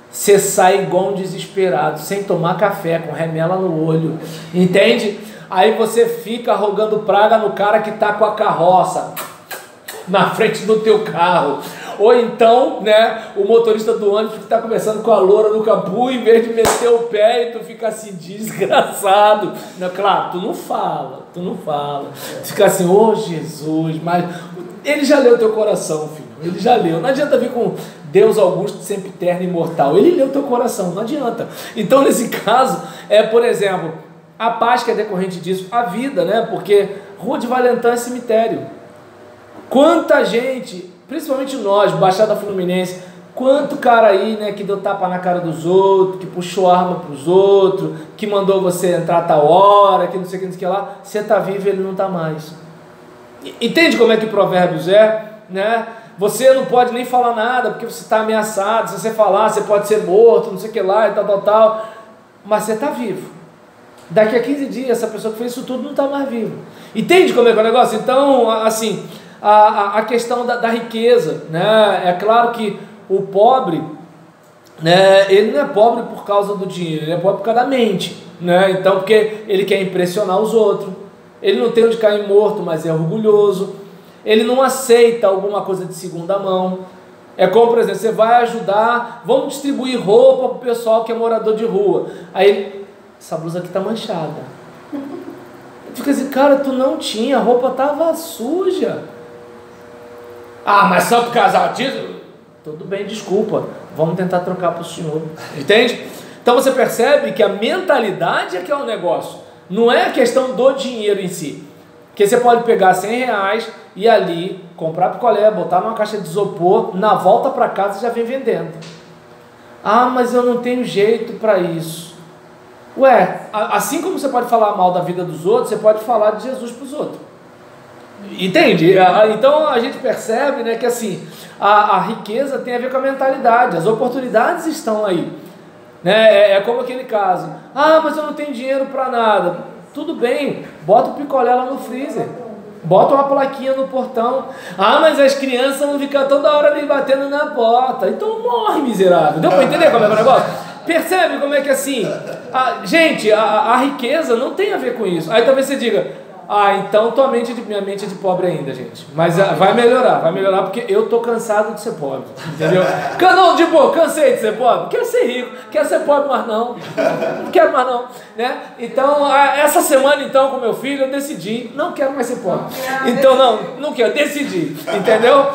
Você sai igual um desesperado, sem tomar café, com remela no olho, entende? Aí você fica rogando praga no cara que está com a carroça na frente do teu carro. Ou então, né, o motorista do ônibus que está conversando com a loura no capô, em vez de meter o pé, e tu fica assim, desgraçado. Não, claro, tu não fala. Fica assim, ô Jesus, mas ele já leu teu coração, filho, ele já leu. Não adianta vir com Deus Augusto, sempre eterno e imortal, ele leu teu coração, não adianta. Então, nesse caso, por exemplo, a paz que é decorrente disso, a vida, né, porque Rua de Valentã é cemitério. Quanta gente, principalmente nós, Baixada Fluminense, quanto cara aí, né, que deu tapa na cara dos outros, que puxou arma pros outros, que mandou você entrar a tal hora, que não sei o que lá, você tá vivo e ele não tá mais. Entende como é que Provérbios é, né? Você não pode nem falar nada, porque você está ameaçado, se você falar, você pode ser morto, não sei o que lá, e tal, mas você tá vivo. Daqui a 15 dias, essa pessoa que fez isso tudo não tá mais viva. Entende como é que é o negócio? Então, assim, a questão da riqueza, né? É claro que o pobre, né, ele não é pobre por causa do dinheiro, ele é pobre por causa da mente, né? Então, porque ele quer impressionar os outros, ele não tem onde cair morto, mas é orgulhoso, ele não aceita alguma coisa de segunda mão. É como, por exemplo, você vai ajudar, vamos distribuir roupa para o pessoal que é morador de rua, aí ele, essa blusa aqui está manchada. Fica assim, cara, tu não tinha, a roupa estava suja. Ah, mas só por causa disso? Tudo bem, desculpa, vamos tentar trocar para o senhor. Entende? Então você percebe que a mentalidade é que é o negócio, não é a questão do dinheiro em si. Porque você pode pegar R$100 e ali comprar picolé, botar numa caixa de isopor, na volta para casa já vem vendendo. Ah, mas eu não tenho jeito para isso. Ué, assim como você pode falar mal da vida dos outros, você pode falar de Jesus para os outros. Entende? Então a gente percebe, né, que assim, a riqueza tem a ver com a mentalidade, as oportunidades estão aí, né? É como aquele caso, ah, mas eu não tenho dinheiro para nada. Tudo bem, bota o picolé lá no freezer, bota uma plaquinha no portão. Ah, mas as crianças vão ficar toda hora ali batendo na porta, então morre, miserável. Deu para entender como é o negócio? Percebe como é que assim, gente, a riqueza não tem a ver com isso. Aí talvez você diga, então minha mente é de pobre ainda, gente. Mas vai melhorar porque eu tô cansado de ser pobre, entendeu? Não, cansei de ser pobre, quero ser rico, quero ser pobre, mas não quero mais não, né? Então, essa semana então com meu filho eu decidi, não quero mais ser pobre. Então não quero, decidi, entendeu?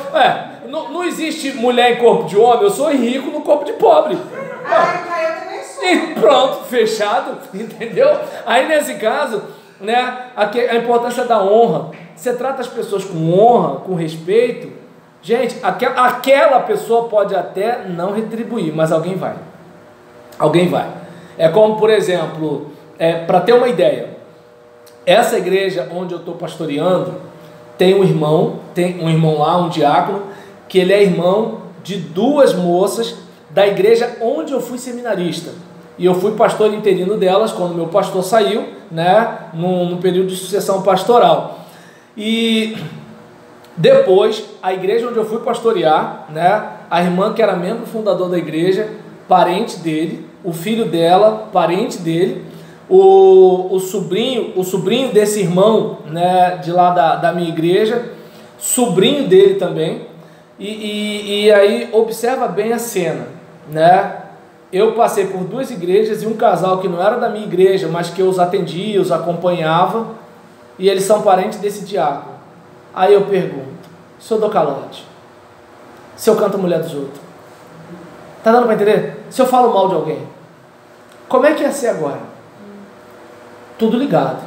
Não existe mulher em corpo de homem, eu sou rico no corpo de pobre. Eu também sou. E pronto, fechado, entendeu? Aí nesse caso, né, a importância da honra, você trata as pessoas com honra, com respeito, gente, aquela pessoa pode até não retribuir, mas alguém vai, é como, por exemplo, para ter uma ideia, essa igreja onde eu estou pastoreando, tem um irmão lá, um diácono, que ele é irmão de 2 moças da igreja onde eu fui seminarista. E eu fui pastor interino delas quando meu pastor saiu, né, no período de sucessão pastoral. E depois, a igreja onde eu fui pastorear, né, a irmã que era membro fundador da igreja, parente dele, o filho dela, parente dele, o sobrinho desse irmão, né, de lá da minha igreja, sobrinho dele também, e aí observa bem a cena, né? Eu passei por 2 igrejas e um casal que não era da minha igreja, mas que eu os atendia, os acompanhava, e eles são parentes desse diácono. Aí eu pergunto, se eu dou calote, se eu canto a mulher dos outros, tá dando para entender? Se eu falo mal de alguém, como é que ia ser agora? Tudo ligado.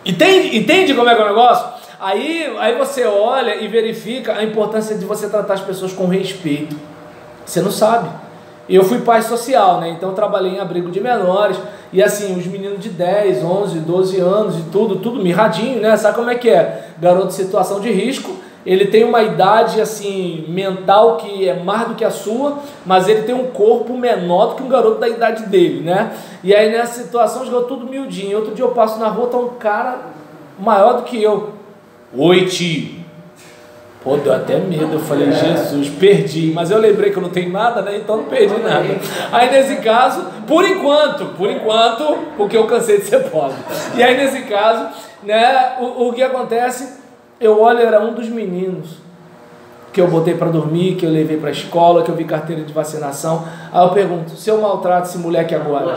Entende como é que é o negócio? Aí você olha e verifica a importância de você tratar as pessoas com respeito. Você não sabe. Eu fui pai social, né? Então eu trabalhei em abrigo de menores. E assim, os meninos de 10, 11, 12 anos e tudo mirradinho, né? Sabe como é que é? Garoto de situação de risco. Ele tem uma idade assim, mental que é mais do que a sua, mas ele tem um corpo menor do que um garoto da idade dele, né? E aí nessa situação, os garotos tudo miudinho. Outro dia eu passo na rua, tá um cara maior do que eu. Oi, tio. Pô, deu até medo, eu falei, Jesus, perdi, mas eu lembrei que eu não tenho nada, né, então não perdi nada. Aí nesse caso, por enquanto, porque eu cansei de ser pobre. E aí nesse caso, né, o que acontece, eu olho, era um dos meninos que eu botei para dormir, que eu levei para a escola, que eu vi carteira de vacinação. Aí eu pergunto, se eu maltrato esse moleque agora?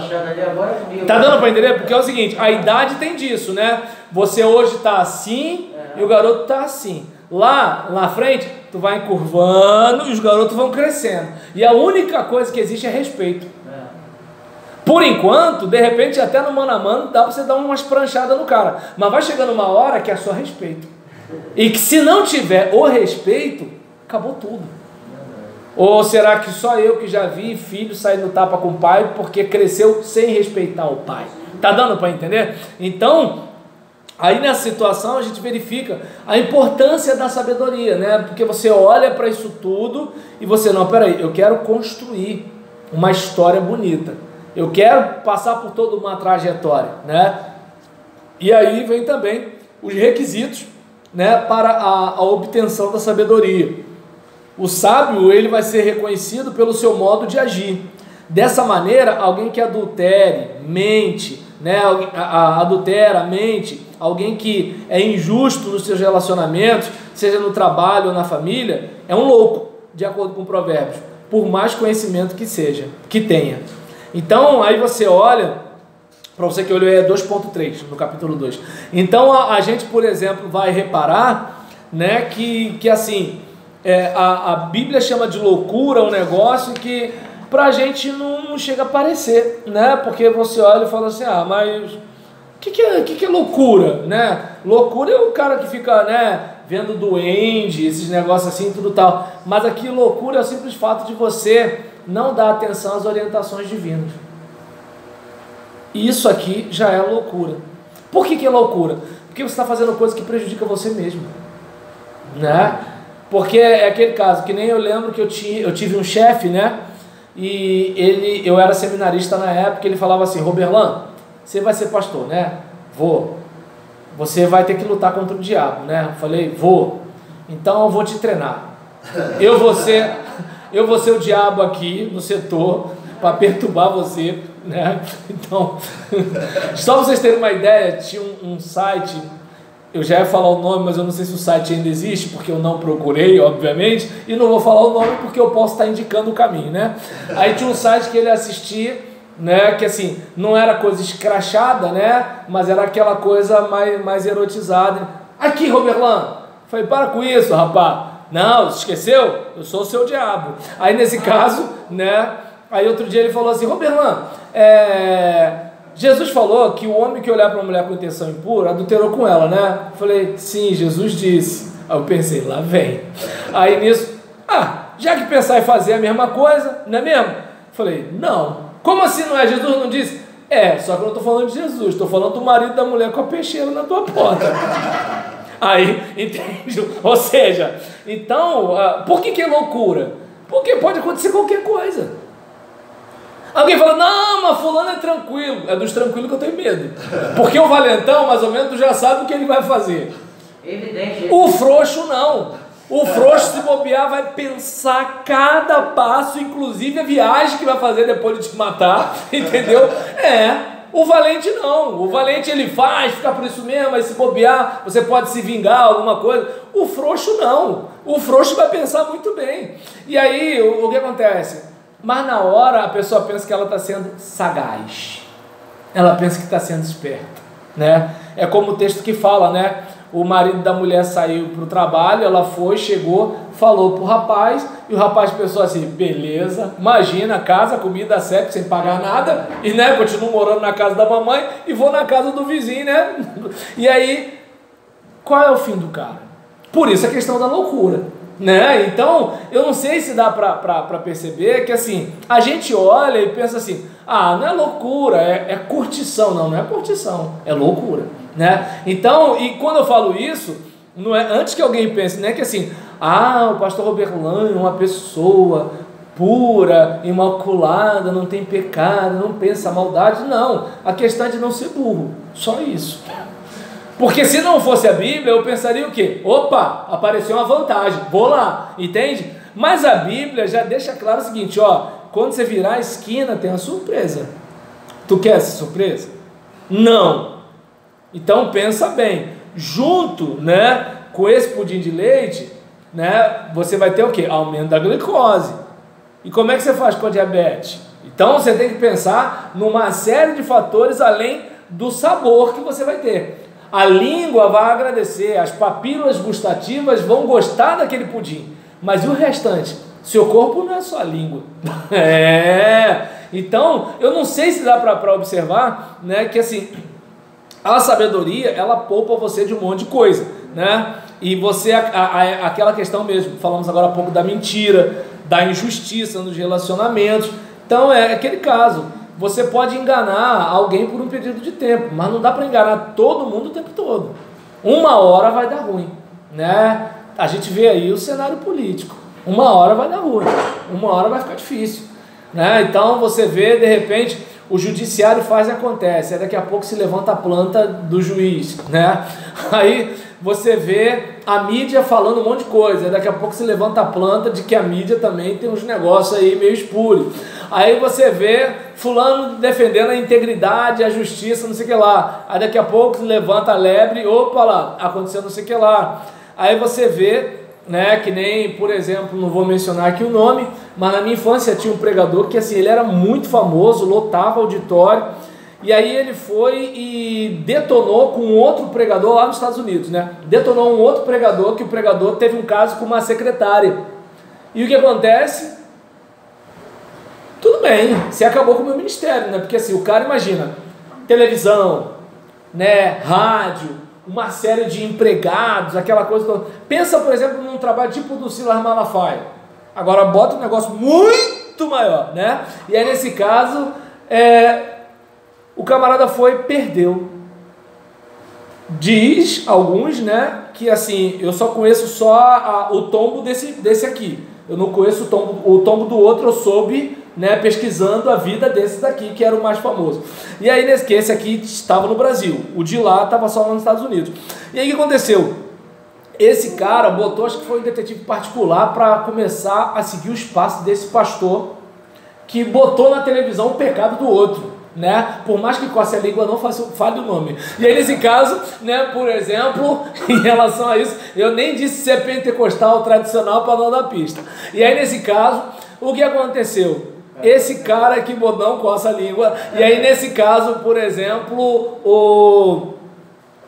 Tá dando para entender? Porque é o seguinte, a idade tem disso, né? Você hoje tá assim e o garoto tá assim. Lá na frente, tu vai encurvando e os garotos vão crescendo. E a única coisa que existe é respeito. Por enquanto, de repente, até no mano a mano, dá pra você dar umas pranchadas no cara. Mas vai chegando uma hora que é só respeito. E que se não tiver o respeito, acabou tudo. Ou será que só eu que já vi filho sair no tapa com o pai porque cresceu sem respeitar o pai? Tá dando para entender? Então, aí nessa situação a gente verifica a importância da sabedoria, né? Porque você olha para isso tudo e você, não, peraí, eu quero construir uma história bonita. Eu quero passar por toda uma trajetória, né? E aí vem também os requisitos, né, para a obtenção da sabedoria. O sábio, ele vai ser reconhecido pelo seu modo de agir. Dessa maneira, alguém que adultere, mente, né, adultera, mente, alguém que é injusto nos seus relacionamentos, seja no trabalho ou na família, é um louco, de acordo com Provérbios, por mais conhecimento que seja, que tenha. Então, aí você olha, para você que olhou, é 2.3 no capítulo 2. Então a gente, por exemplo, vai reparar, né, que assim, a Bíblia chama de loucura um negócio que para a gente não chega a parecer, né? Porque você olha e fala assim, mas o que é loucura, né? Loucura é o cara que fica, né, vendo duende, esses negócios assim, tudo tal. Mas aqui loucura é o simples fato de você não dar atenção às orientações divinas. Isso aqui já é loucura. Por que é loucura? Porque você está fazendo coisa que prejudica você mesmo, né? Porque é aquele caso, que nem eu lembro que eu tive um chefe, né? E eu era seminarista na época, ele falava assim, Roberlan, você vai ser pastor, né? Vou. Você vai ter que lutar contra o diabo, né? Eu falei, vou. Então eu vou te treinar. Eu vou ser o diabo aqui no setor para perturbar você, né? Então, só para vocês terem uma ideia, tinha um site, eu já ia falar o nome, mas eu não sei se o site ainda existe, porque eu não procurei, obviamente, e não vou falar o nome porque eu posso estar indicando o caminho, né? Aí tinha um site que ele assistia, né, que assim, não era coisa escrachada, né, mas era aquela coisa mais erotizada. Aqui, Roberlan, falei, para com isso, rapaz. Não, esqueceu? Eu sou o seu diabo. Aí nesse caso, né, aí outro dia ele falou assim, Roberlan, Jesus falou que o homem que olhar para uma mulher com intenção impura, adulterou com ela, né? Eu falei, sim, Jesus disse. Aí eu pensei, lá vem. Aí nisso, já que pensar em fazer a mesma coisa, não é mesmo? Eu falei, não. Como assim não é? Jesus não disse? Só que eu não estou falando de Jesus, estou falando do marido da mulher com a peixeira na tua porta. Aí, entende? Ou seja, então, por que é loucura? Porque pode acontecer qualquer coisa. Alguém fala, não, mas fulano é tranquilo. É dos tranquilos que eu tenho medo. Porque o valentão, mais ou menos, tu já sabe o que ele vai fazer. Evidente. O frouxo não. O frouxo, se bobear, vai pensar cada passo, inclusive a viagem que vai fazer depois de te matar, entendeu? O valente não. O valente ele faz, fica por isso mesmo, aí se bobear, você pode se vingar, alguma coisa. O frouxo não. O frouxo vai pensar muito bem. E aí, o que acontece? Mas na hora a pessoa pensa que ela está sendo sagaz. Ela pensa que está sendo esperta, né? É como o texto que fala, né? O marido da mulher saiu para o trabalho, ela foi, chegou, falou para o rapaz, e o rapaz pensou assim, beleza, imagina, casa, comida, sexo, sem pagar nada, e né, continuo morando na casa da mamãe, e vou na casa do vizinho, né? E aí, qual é o fim do cara? Por isso a questão da loucura, né? Então, eu não sei se dá para perceber que assim, a gente olha e pensa assim, ah, não é loucura, é curtição. Não é curtição, é loucura, né? Então, e quando eu falo isso, não é, antes que alguém pense, não é que assim, ah, o pastor Roberlan é uma pessoa pura, imaculada, não tem pecado, não pensa maldade. Não, a questão é de não ser burro, só isso. Porque se não fosse a Bíblia, eu pensaria o quê? Opa, apareceu uma vantagem, vou lá, entende? Mas a Bíblia já deixa claro o seguinte, ó, quando você virar a esquina tem uma surpresa. Tu quer essa surpresa? Não. Então pensa bem, junto, né, com esse pudim de leite, né, você vai ter o quê? Aumento da glicose. E como é que você faz com a diabetes? Então você tem que pensar numa série de fatores além do sabor que você vai ter. A língua vai agradecer, as papilas gustativas vão gostar daquele pudim, mas e o restante? Seu corpo não é só a língua. Então eu não sei se dá para observar, né, que assim, a sabedoria, ela poupa você de um monte de coisa, né? E você, aquela questão mesmo, falamos agora há pouco da mentira, da injustiça nos relacionamentos. Então é aquele caso, você pode enganar alguém por um período de tempo, mas não dá para enganar todo mundo o tempo todo. Uma hora vai dar ruim, né? A gente vê aí o cenário político, uma hora vai dar ruim, uma hora vai ficar difícil, né? Então você vê, de repente, o judiciário faz e acontece, aí daqui a pouco se levanta a planta do juiz, né? Aí você vê a mídia falando um monte de coisa, aí daqui a pouco se levanta a planta de que a mídia também tem uns negócios aí meio espúrios. Aí você vê fulano defendendo a integridade, a justiça, não sei o que lá. Aí daqui a pouco se levanta a lebre, opa lá, aconteceu não sei o que lá. Aí você vê, né, que nem, por exemplo, não vou mencionar aqui o nome, mas na minha infância tinha um pregador que assim, ele era muito famoso, lotava auditório, e aí ele foi e detonou com um outro pregador lá nos Estados Unidos, né? Detonou um outro pregador, que o pregador teve um caso com uma secretária. E o que acontece? Tudo bem, você acabou com o meu ministério, né? Porque assim, o cara, imagina, televisão, né, rádio, uma série de empregados, aquela coisa toda. Pensa, por exemplo, num trabalho tipo do Silas Malafaia. Agora bota um negócio muito maior, né? E aí nesse caso, o camarada perdeu. Diz alguns, né, que assim, eu só conheço só o tombo desse aqui. Eu não conheço o tombo do outro, eu soube, né, pesquisando a vida desse daqui, que era o mais famoso. E aí, esse aqui estava no Brasil, o de lá estava só nos Estados Unidos. E aí o que aconteceu? Esse cara botou, acho que foi um detetive particular, para começar a seguir os passos desse pastor, que botou na televisão o pecado do outro, né? Por mais que coce a língua, não fale o nome. E aí nesse caso, né, por exemplo, em relação a isso, eu nem disse se é pentecostal tradicional para não dar pista. E aí nesse caso, o que aconteceu? Esse cara que não coça a língua, e aí nesse caso, por exemplo,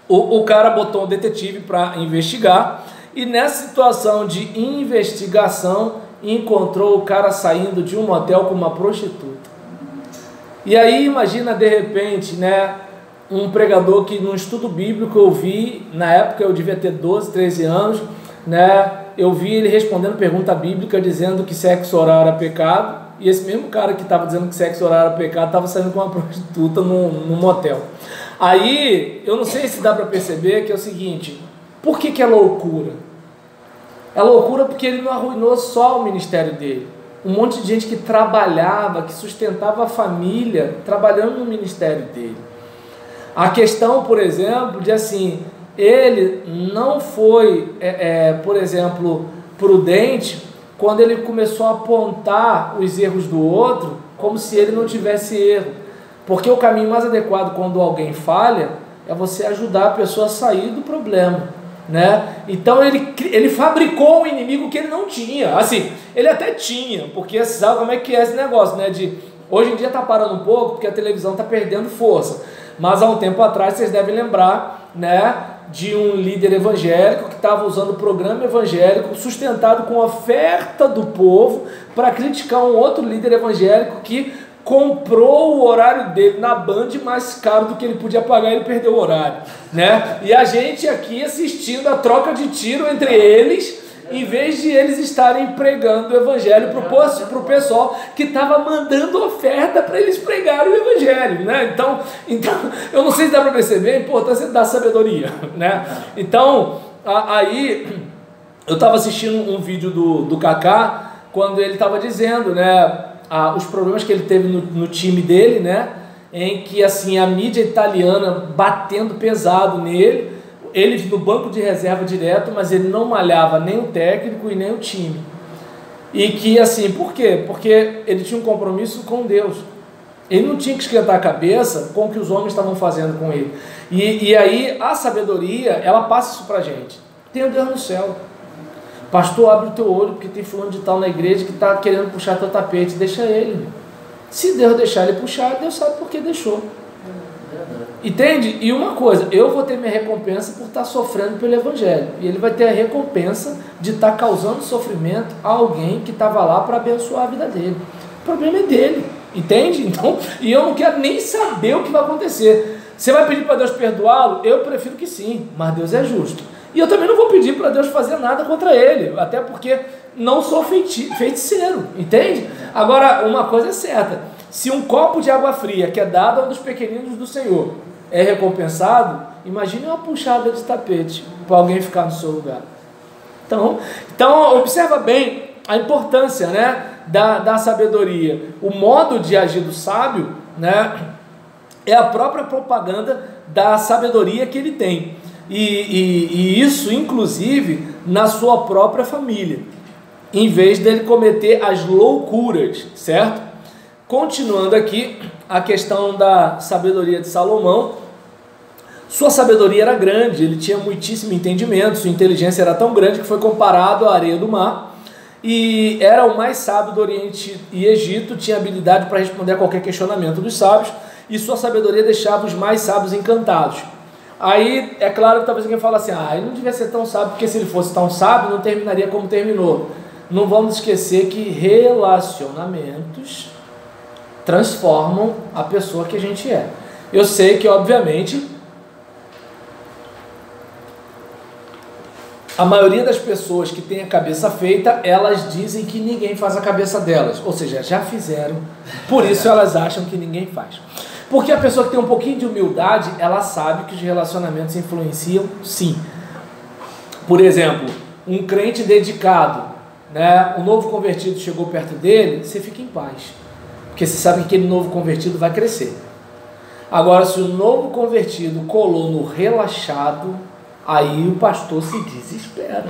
o cara botou um detetive para investigar, e nessa situação de investigação, encontrou o cara saindo de um motel com uma prostituta. E aí imagina de repente, né, um pregador que num estudo bíblico eu vi, na época eu devia ter 12, 13 anos, né, eu vi ele respondendo pergunta bíblica dizendo que sexo oral era pecado, e esse mesmo cara que estava dizendo que sexo oral era pecado estava saindo com uma prostituta num motel. Aí eu não sei se dá para perceber que é o seguinte, por que é loucura? É loucura porque ele não arruinou só o ministério dele. Um monte de gente que trabalhava, que sustentava a família, trabalhando no ministério dele. A questão, por exemplo, de assim, ele não foi, por exemplo, prudente quando ele começou a apontar os erros do outro, como se ele não tivesse erro. Porque o caminho mais adequado quando alguém falha, é você ajudar a pessoa a sair do problema. né? Então ele fabricou um inimigo que ele não tinha. Assim, ele até tinha, porque sabe como é que é esse negócio, né? Hoje em dia está parando um pouco porque a televisão está perdendo força. Mas há um tempo atrás vocês devem lembrar, né, de um líder evangélico que estava usando o programa evangélico sustentado com oferta do povo para criticar um outro líder evangélico que comprou o horário dele na Band mais caro do que ele podia pagar e ele perdeu o horário, né? E a gente aqui assistindo a troca de tiro entre eles, em vez de eles estarem pregando o evangelho para o pessoal que estava mandando oferta para eles pregarem o evangelho, né? Então, eu não sei se dá para perceber a importância da sabedoria, né? Então, aí eu estava assistindo um vídeo do Kaká, quando ele estava dizendo, né, os problemas que ele teve no time dele, né, em que assim a mídia italiana batendo pesado nele, ele no banco de reserva direto, mas ele não malhava nem o técnico e nem o time. E que assim, por quê? Porque ele tinha um compromisso com Deus. Ele não tinha que esquentar a cabeça com o que os homens estavam fazendo com ele. E aí a sabedoria, ela passa isso pra gente. Tem Deus no céu. Pastor, abre o teu olho, porque tem fulano de tal na igreja que está querendo puxar teu tapete. Deixa ele. Se Deus deixar ele puxar, Deus sabe por que deixou. Entende? E uma coisa, eu vou ter minha recompensa por estar sofrendo pelo evangelho, e ele vai ter a recompensa de estar causando sofrimento a alguém que estava lá para abençoar a vida dele. O problema é dele, entende? Então, e eu não quero nem saber o que vai acontecer. Você vai pedir para Deus perdoá-lo? Eu prefiro que sim, mas Deus é justo. E eu também não vou pedir para Deus fazer nada contra ele, até porque não sou feiticeiro, entende? Agora, uma coisa é certa, se um copo de água fria que é dado a um dos pequeninos do Senhor é recompensado, imagine uma puxada de tapete para alguém ficar no seu lugar. Então observa bem a importância, né, da sabedoria. O modo de agir do sábio, né, é a própria propaganda da sabedoria que ele tem. E isso, inclusive, na sua própria família, em vez dele cometer as loucuras, certo? Continuando aqui, a questão da sabedoria de Salomão. Sua sabedoria era grande, ele tinha muitíssimo entendimento, sua inteligência era tão grande que foi comparado à areia do mar, e era o mais sábio do Oriente e Egito, tinha habilidade para responder a qualquer questionamento dos sábios, e sua sabedoria deixava os mais sábios encantados. Aí, é claro que talvez alguém fale assim, ele não devia ser tão sábio, porque se ele fosse tão sábio, não terminaria como terminou. Não vamos esquecer que relacionamentos transformam a pessoa que a gente é. Eu sei que, obviamente, a maioria das pessoas que tem a cabeça feita, elas dizem que ninguém faz a cabeça delas, ou seja, já fizeram, por isso elas acham que ninguém faz. Porque a pessoa que tem um pouquinho de humildade, ela sabe que os relacionamentos influenciam, sim. Por exemplo, um crente dedicado, né, um novo convertido chegou perto dele, você fica em paz, porque você sabe que aquele novo convertido vai crescer. Agora, se o novo convertido colou no relaxado, aí o pastor se desespera.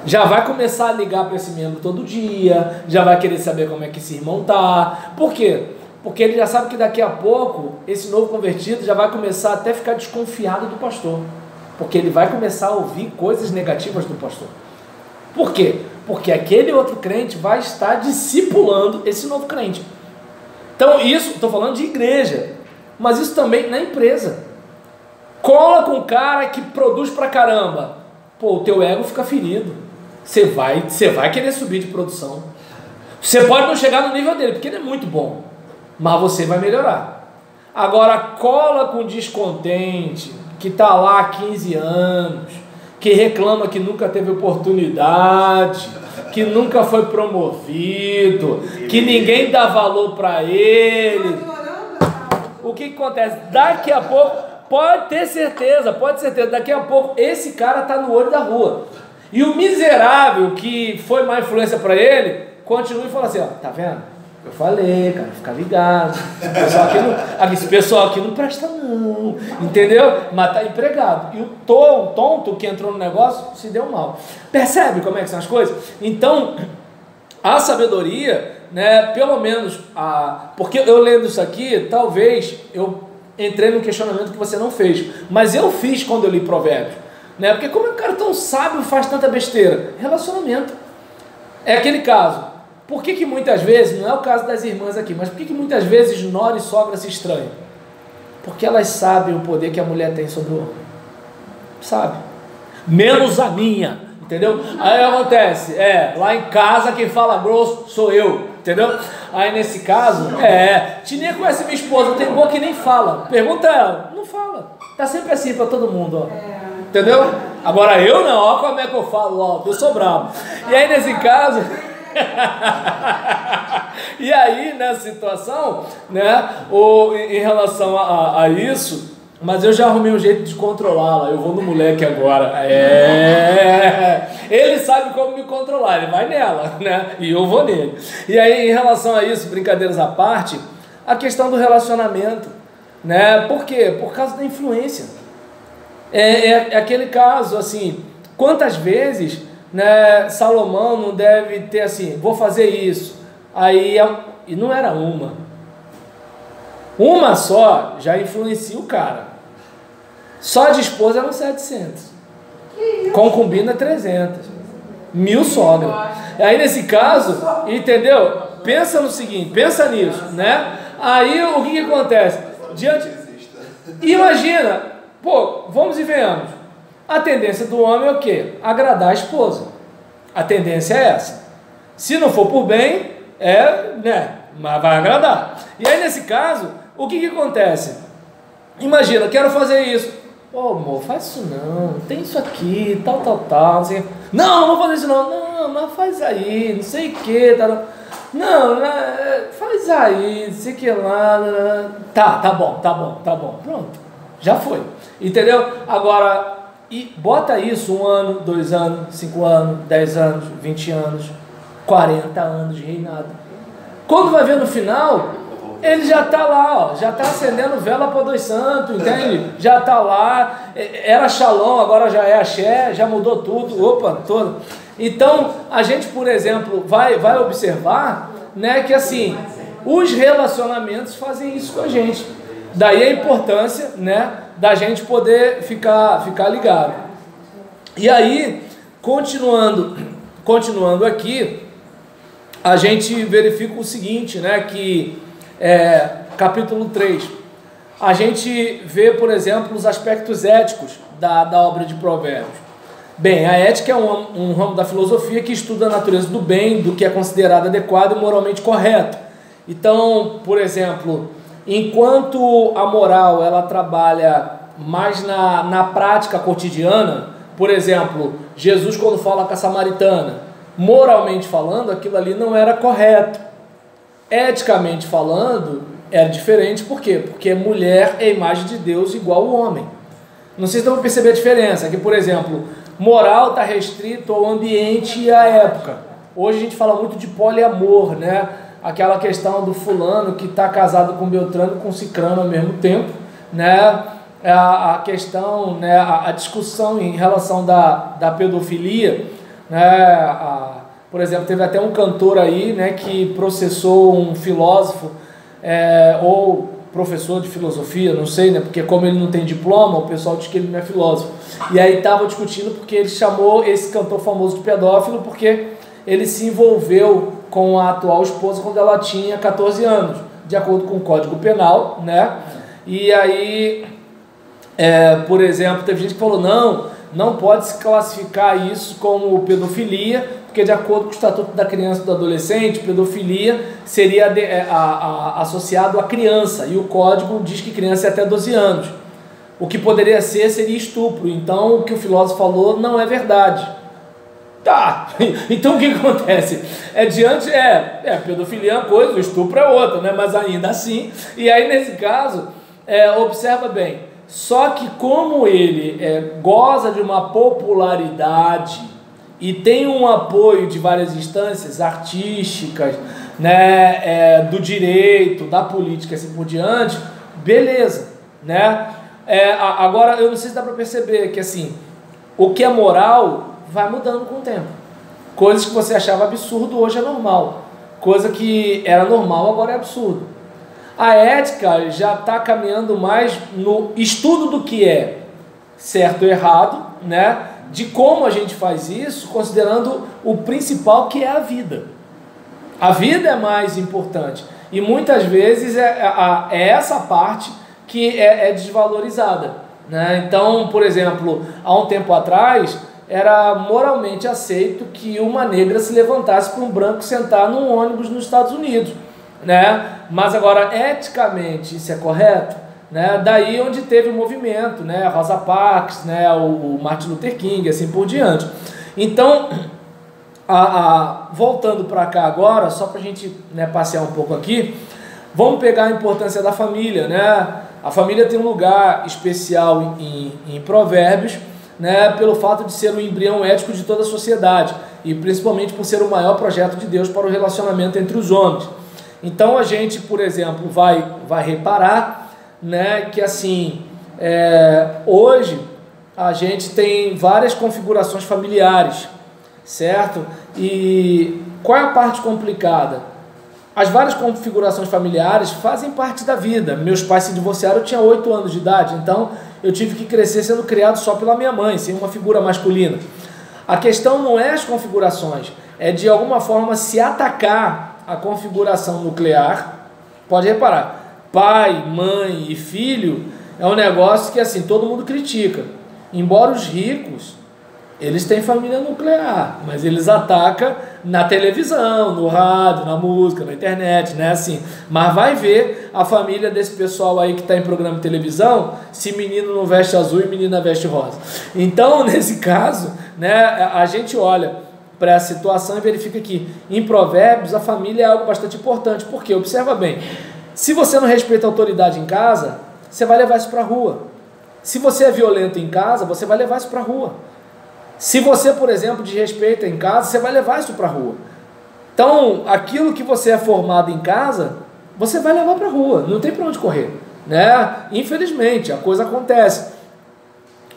Já vai começar a ligar para esse membro todo dia, já vai querer saber como é que esse irmão tá. Por quê? Porque ele já sabe que daqui a pouco, esse novo convertido já vai começar até a ficar desconfiado do pastor. Porque ele vai começar a ouvir coisas negativas do pastor. Por quê? Porque aquele outro crente vai estar discipulando esse novo crente. Então isso, estou falando de igreja, mas isso também na empresa. Cola com um cara que produz pra caramba, o teu ego fica ferido, você vai querer subir de produção, você pode não chegar no nível dele, porque ele é muito bom, mas você vai melhorar. Agora cola com descontente, que está lá há 15 anos, que reclama que nunca teve oportunidade, que nunca foi promovido, que ninguém dá valor para ele. O que acontece? Daqui a pouco, pode ter certeza, daqui a pouco esse cara está no olho da rua. E o miserável que foi má influência para ele, continua e fala assim, tá vendo? Eu falei, cara, fica ligado. Esse pessoal aqui não presta não, entendeu? Mas tá empregado. E o tonto que entrou no negócio se deu mal. Percebe como é que são as coisas? Então, a sabedoria, né, pelo menos, porque eu lendo isso aqui, talvez eu entrei num questionamento que você não fez, mas eu fiz quando eu li Provérbios. né? Porque como é que o cara tão sábio faz tanta besteira? Relacionamento. É aquele caso. Por que muitas vezes, não é o caso das irmãs aqui, mas por que muitas vezes nora e sogra se estranham? Porque elas sabem o poder que a mulher tem sobre o homem. Sabe? Menos a minha, entendeu? Aí acontece, lá em casa quem fala grosso sou eu, entendeu? Aí nesse caso, Tininha conhece minha esposa, tem boca que nem fala. Pergunta ela, não fala. Tá sempre assim pra todo mundo, ó. Entendeu? Agora eu não, ó como é que eu falo, ó, eu sou bravo. E aí nesse caso... E aí nessa situação, né, em relação a isso, mas eu já arrumei um jeito de controlá-la. Eu vou no moleque agora. Ele sabe como me controlar, ele vai nela, né? E eu vou nele. E aí, em relação a isso, brincadeiras à parte, a questão do relacionamento, né? Por quê? Por causa da influência. É aquele caso, assim, quantas vezes, né, Salomão não deve ter assim, vou fazer isso. Aí, e não era uma só já influencia o cara. Só de esposa eram 700. Concubina 300. 1000 sogra. Aí nesse caso, entendeu? Pensa no seguinte, pensa nisso, né? Aí o que acontece? Imagina, vamos e venhamos. A tendência do homem é o quê? Agradar a esposa. A tendência é essa. Se não for por bem, mas vai agradar. E aí nesse caso, o que acontece? Imagina, quero fazer isso. Amor, faz isso não, tem isso aqui, tal, não sei o que. Não vou fazer isso não, mas faz aí, não sei o que, não, faz aí, não sei o que lá, tá bom, pronto, já foi, entendeu? Agora, bota isso 1 ano, 2 anos, 5 anos, 10 anos, 20 anos, 40 anos de reinado. Quando vai ver no final, ele já está lá, já está acendendo vela para 2 santos, entende? Já está lá, era Shalom, agora já é Axé, já mudou tudo, todo. Então, a gente, por exemplo, vai observar, né, que assim, os relacionamentos fazem isso com a gente. Daí a importância, né, da gente poder ficar ligado. E aí, continuando aqui, a gente verifica o seguinte, né, que capítulo 3, a gente vê, por exemplo, os aspectos éticos da obra de Provérbios. Bem, a ética é um ramo da filosofia que estuda a natureza do bem, do que é considerado adequado e moralmente correto. Então, por exemplo, enquanto a moral ela trabalha mais na prática cotidiana, por exemplo, Jesus quando fala com a samaritana, moralmente falando, aquilo ali não era correto. Eticamente falando, era diferente, por quê? Porque mulher é a imagem de Deus igual ao homem. Não sei se vão perceber a diferença, que, por exemplo, moral está restrito ao ambiente e à época. Hoje a gente fala muito de poliamor, né? Aquela questão do fulano que está casado com Beltrano, com Cicrano ao mesmo tempo, né? A questão, né? A discussão em relação da pedofilia, né? Por exemplo, teve até um cantor aí, né, que processou um filósofo, ou professor de filosofia, não sei, né, porque como ele não tem diploma, o pessoal diz que ele não é filósofo. E aí estava discutindo porque ele chamou esse cantor famoso de pedófilo porque ele se envolveu com a atual esposa quando ela tinha 14 anos, de acordo com o Código Penal, né? E aí, por exemplo, teve gente que falou, não pode se classificar isso como pedofilia, porque de acordo com o Estatuto da Criança e do Adolescente, pedofilia seria associado à criança, e o Código diz que criança é até 12 anos. O que poderia seria estupro, então o que o filósofo falou não é verdade. Tá, então o que acontece? Pedofilia é uma coisa, o estupro é outra, né? Mas ainda assim, e aí nesse caso, observa bem, só que como ele goza de uma popularidade e tem um apoio de várias instâncias artísticas, né, do direito, da política, assim por diante, beleza, né? Agora, eu não sei se dá para perceber que assim, o que é moral vai mudando com o tempo. Coisas que você achava absurdo hoje é normal. Coisa que era normal agora é absurdo. A ética já está caminhando mais no estudo do que é certo ou errado, né, de como a gente faz isso, considerando o principal, que é a vida. A vida é mais importante. E muitas vezes é essa parte que é desvalorizada, né? Então, por exemplo, há um tempo atrás, era moralmente aceito que uma negra se levantasse para um branco sentar num ônibus nos Estados Unidos, né? Mas agora, eticamente, isso é correto? Né? Daí onde teve o movimento, né? Rosa Parks, né? o Martin Luther King, assim por diante. Então, voltando para cá agora, só para a gente, né, passear um pouco aqui, vamos pegar a importância da família, né? A família tem um lugar especial em Provérbios, né, pelo fato de ser o embrião ético de toda a sociedade e principalmente por ser o maior projeto de Deus para o relacionamento entre os homens. Então a gente, por exemplo, vai reparar, né, que assim, hoje a gente tem várias configurações familiares, certo? E qual é a parte complicada? As várias configurações familiares fazem parte da vida. Meus pais se divorciaram, eu tinha 8 anos de idade, então eu tive que crescer sendo criado só pela minha mãe, sem uma figura masculina. A questão não é as configurações, é de alguma forma se atacar a configuração nuclear. Pode reparar, pai, mãe e filho é um negócio que assim todo mundo critica. Embora os ricos, eles têm família nuclear, mas eles atacam na televisão, no rádio, na música, na internet, né? Assim, mas vai ver a família desse pessoal aí que está em programa de televisão, se menino não veste azul e menina veste rosa. Então, nesse caso, né, a gente olha para a situação e verifica que em Provérbios a família é algo bastante importante. Porque, observa bem, se você não respeita a autoridade em casa, você vai levar isso para a rua. Se você é violento em casa, você vai levar isso para a rua. Se você, por exemplo, desrespeita em casa, você vai levar isso para a rua. Então, aquilo que você é formado em casa, você vai levar para a rua, não tem para onde correr, né? Infelizmente, a coisa acontece.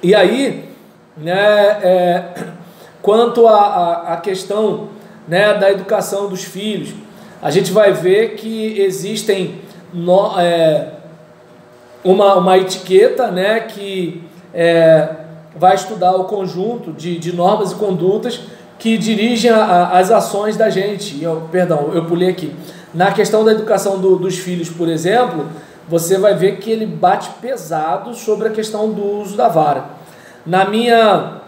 E aí, né, quanto à questão, né, da educação dos filhos, a gente vai ver que existem uma etiqueta, né, que vai estudar o conjunto de normas e condutas que dirigem as ações da gente. Eu pulei aqui. Na questão da educação dos filhos, por exemplo, você vai ver que ele bate pesado sobre a questão do uso da vara. Na minha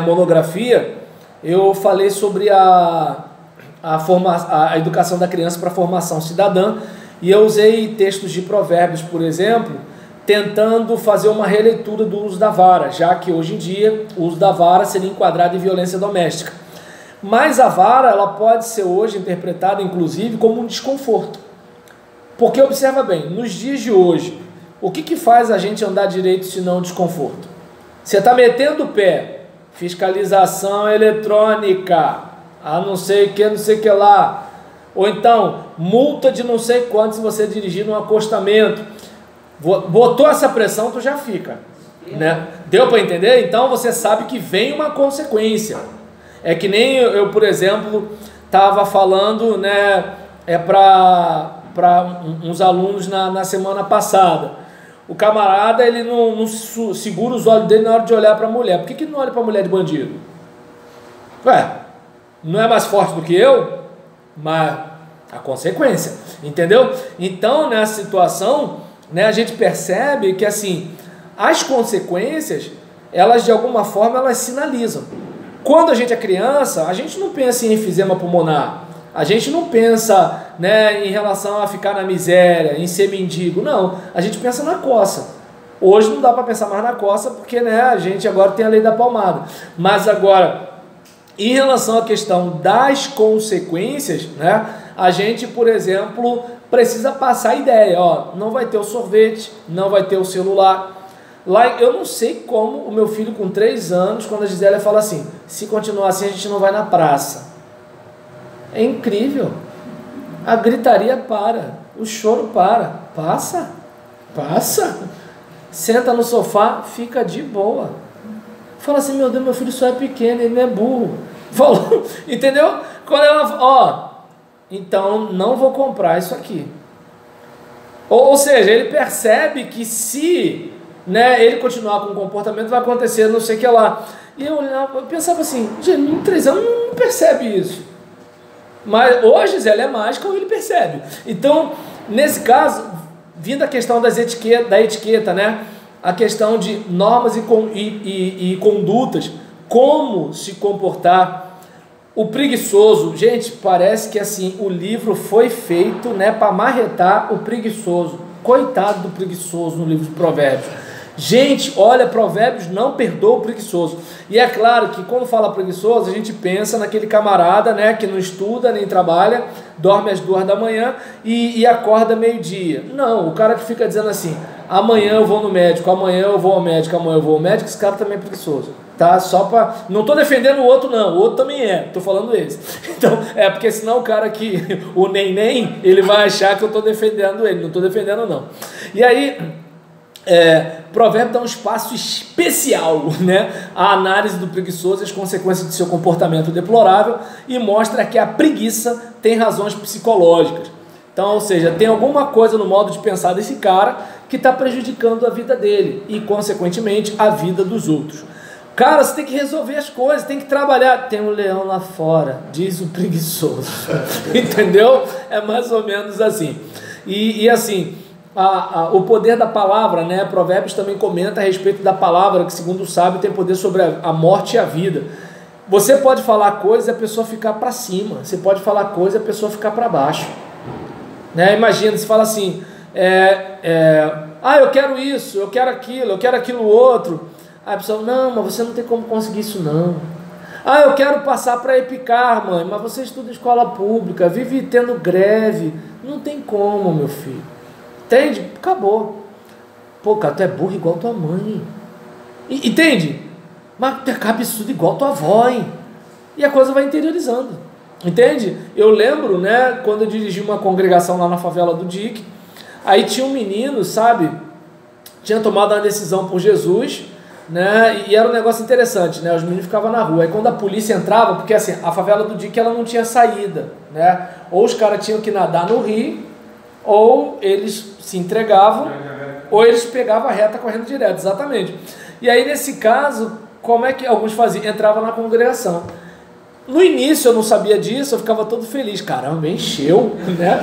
monografia, eu falei sobre a educação da criança para a formação cidadã, e eu usei textos de Provérbios, por exemplo, tentando fazer uma releitura do uso da vara, já que hoje em dia o uso da vara seria enquadrado em violência doméstica. Mas a vara, ela pode ser hoje interpretada, inclusive, como um desconforto. Porque, observa bem, nos dias de hoje, o que faz a gente andar direito se não desconforto? Você está metendo o pé, fiscalização eletrônica, não sei o que lá, ou então, multa de não sei quanto se você dirigir num acostamento. Botou essa pressão, tu já fica, né? Deu para entender? Então você sabe que vem uma consequência. É que nem eu, por exemplo, estava falando, né, para uns alunos na semana passada. O camarada, ele não segura os olhos dele na hora de olhar para a mulher. Por que não olha para a mulher de bandido? Não é mais forte do que eu? Mas a consequência, entendeu? Então, nessa situação, né, a gente percebe que assim, as consequências, elas de alguma forma elas sinalizam. Quando a gente é criança, a gente não pensa em enfisema pulmonar, a gente não pensa, né, em relação a ficar na miséria, em ser mendigo, não, a gente pensa na coça. Hoje não dá para pensar mais na coça porque, né, a gente agora tem a lei da palmada. Mas agora, em relação à questão das consequências, né, a gente, por exemplo, precisa passar a ideia, não vai ter o sorvete, não vai ter o celular. Lá, eu não sei como o meu filho com 3 anos, quando a Gisele fala assim, se continuar assim a gente não vai na praça. É incrível. A gritaria para, o choro para, passa, senta no sofá, fica de boa. Fala assim, meu Deus, meu filho só é pequeno, ele não é burro. Falou, entendeu? Quando ela, então não vou comprar isso aqui. Ou seja, ele percebe que se né, ele continuar com o comportamento, vai acontecer não sei o que lá. E eu pensava assim, gente, em 3 anos não percebe isso. Mas hoje, Zé, ele é mágico, ele percebe. Então, nesse caso, vindo a questão da etiqueta, né, a questão de normas e condutas, como se comportar. O preguiçoso, gente, parece que assim, o livro foi feito, né, para marretar o preguiçoso. Coitado do preguiçoso no livro de Provérbios. Gente, olha, Provérbios não perdoa o preguiçoso. E é claro que quando fala preguiçoso, a gente pensa naquele camarada, né, que não estuda nem trabalha, dorme às 2 da manhã e acorda meio-dia. Não, o cara que fica dizendo assim, amanhã eu vou no médico, amanhã eu vou ao médico, amanhã eu vou ao médico, esse cara também é preguiçoso. Tá? Só para... Não estou defendendo o outro, não. O outro também é. Estou falando esse. Então, porque senão o cara que... O neném, ele vai achar que eu estou defendendo ele. Não estou defendendo, não. E aí, Provérbio dá um espaço especial, né, à análise do preguiçoso e as consequências de seu comportamento deplorável e mostra que a preguiça tem razões psicológicas. Então, ou seja, tem alguma coisa no modo de pensar desse cara que está prejudicando a vida dele e, consequentemente, a vida dos outros. Cara, você tem que resolver as coisas, tem que trabalhar. Tem um leão lá fora, diz o preguiçoso. Entendeu? É mais ou menos assim. E assim, o poder da palavra, né? Provérbios também comenta a respeito da palavra, que segundo o sábio tem poder sobre a morte e a vida. Você pode falar coisas e a pessoa ficar para cima. Você pode falar coisas e a pessoa ficar para baixo. Né? Imagina, você fala assim, eu quero isso, eu quero aquilo outro. Aí a pessoa, não, mas você não tem como conseguir isso não. Eu quero passar para Epicar, mãe, mas você estuda em escola pública, vive tendo greve. Não tem como, meu filho. Entende? Acabou. Pô, cara, tu é burro igual tua mãe. Entende? Mas tu é cabeçudo igual tua avó, hein? E a coisa vai interiorizando. Entende? Eu lembro, né, quando eu dirigi uma congregação lá na favela do Dique, aí tinha um menino, sabe? Tinha tomado uma decisão por Jesus, né? E era um negócio interessante, né? Os meninos ficavam na rua. Aí quando a polícia entrava, porque assim, a favela do Dique ela não tinha saída, né? Ou os caras tinham que nadar no rio, ou eles se entregavam, ou eles pegavam a reta correndo direto, exatamente. E aí nesse caso, como é que alguns faziam? Entravam na congregação. No início eu não sabia disso, eu ficava todo feliz, caramba, encheu, né?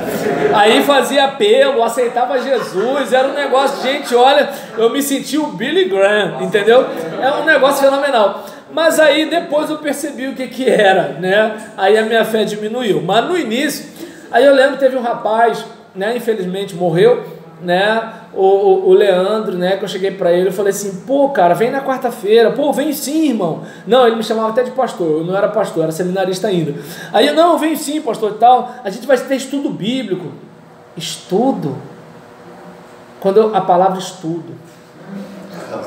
Aí fazia apelo, aceitava Jesus, era um negócio, gente, olha, eu me senti o Billy Graham, entendeu? É um negócio fenomenal. Mas aí depois eu percebi o que era, né? Aí a minha fé diminuiu. Mas no início, aí eu lembro que teve um rapaz, né? Infelizmente morreu, né? O Leandro, né? Que eu cheguei para ele, eu falei assim, pô, cara, vem na quarta-feira. Pô, vem sim, irmão. Não, ele me chamava até de pastor, eu não era pastor, era seminarista ainda. Aí eu, não, vem sim, pastor e tal. A gente vai ter estudo bíblico. Estudo? A palavra estudo.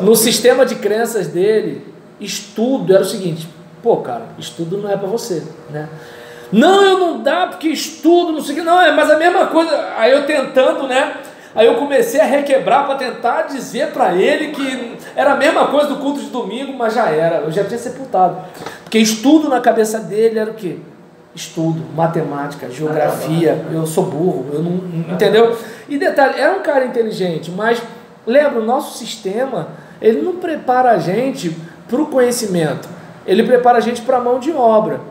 No sistema de crenças dele, estudo era o seguinte, pô, cara, estudo não é para você, né? Não, eu não dá, porque estudo, não sei o que, não, mas a mesma coisa. Aí eu tentando, né? Aí eu comecei a requebrar para tentar dizer para ele que era a mesma coisa do culto de domingo, mas já era, eu já tinha sepultado. Porque estudo na cabeça dele era o quê? Estudo, matemática, geografia, eu sou burro, eu não, entendeu? E detalhe, era um cara inteligente, mas lembra, o nosso sistema, ele não prepara a gente para o conhecimento, ele prepara a gente para a mão de obra.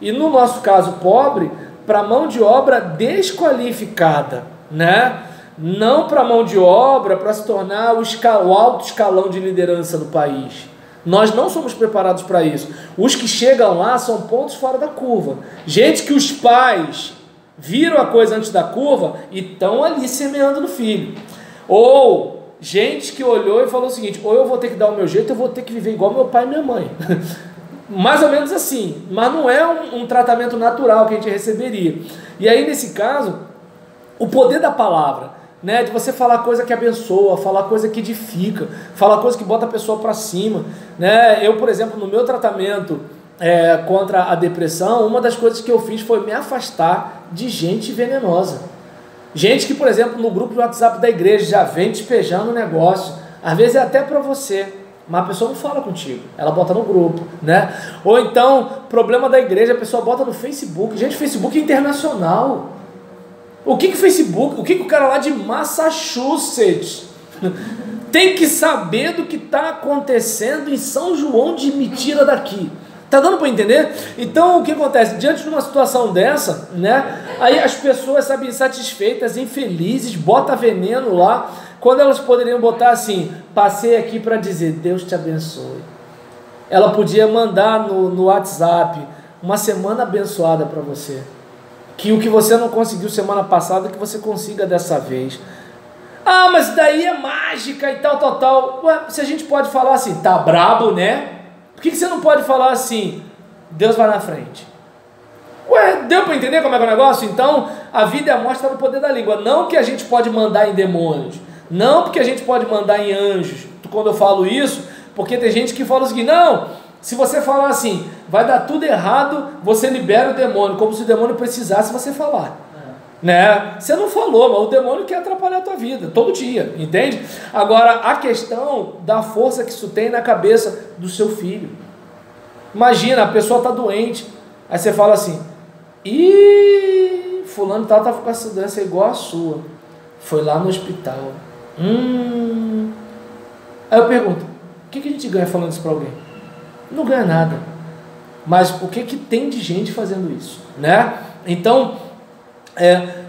E no nosso caso pobre, para a mão de obra desqualificada, né? Não para a mão de obra para se tornar o alto escalão de liderança do país. Nós não somos preparados para isso. Os que chegam lá são pontos fora da curva. Gente que os pais viram a coisa antes da curva e estão ali semeando no filho. Ou gente que olhou e falou o seguinte, ou eu vou ter que dar o meu jeito, ou eu vou ter que viver igual meu pai e minha mãe. Mais ou menos assim, mas não é um tratamento natural que a gente receberia. E aí nesse caso, o poder da palavra, né, de você falar coisa que abençoa, falar coisa que edifica, falar coisa que bota a pessoa para cima, né? Eu, por exemplo, no meu tratamento contra a depressão, uma das coisas que eu fiz foi me afastar de gente venenosa. Gente que, por exemplo, no grupo de WhatsApp da igreja já vem despejando o negócio, às vezes é até para você, mas a pessoa não fala contigo, ela bota no grupo, né? Ou então, problema da igreja, a pessoa bota no Facebook. Gente, Facebook é internacional. O que o Facebook, o que o cara lá de Massachusetts tem que saber do que está acontecendo em São João, de me tira daqui. Tá dando para entender? Então o que acontece? Diante de uma situação dessa, né? Aí as pessoas, sabe, insatisfeitas, infelizes, bota veneno lá, quando elas poderiam botar assim: passei aqui para dizer, Deus te abençoe. Ela podia mandar no WhatsApp: uma semana abençoada para você. Que o que você não conseguiu semana passada, que você consiga dessa vez. Ah, mas daí é mágica e tal. Ué, se a gente pode falar assim, tá brabo, né? Por que você não pode falar assim, Deus vai na frente? Ué, deu para entender como é que é o negócio? Então, a vida e a morte estão no poder da língua. Não que a gente pode mandar em demônios. Não porque a gente pode mandar em anjos. Quando eu falo isso, porque tem gente que fala o seguinte: não, se você falar assim, vai dar tudo errado, você libera o demônio, como se o demônio precisasse você falar. Né? Você não falou, mas o demônio quer atrapalhar a tua vida, todo dia, entende? Agora, a questão da força que isso tem na cabeça do seu filho. Imagina, a pessoa está doente, aí você fala assim: ih, fulano tal estava com essa doença igual a sua, foi lá no hospital. Aí eu pergunto: o que a gente ganha falando isso para alguém? Não ganha nada. Mas o que tem de gente fazendo isso, né? Então,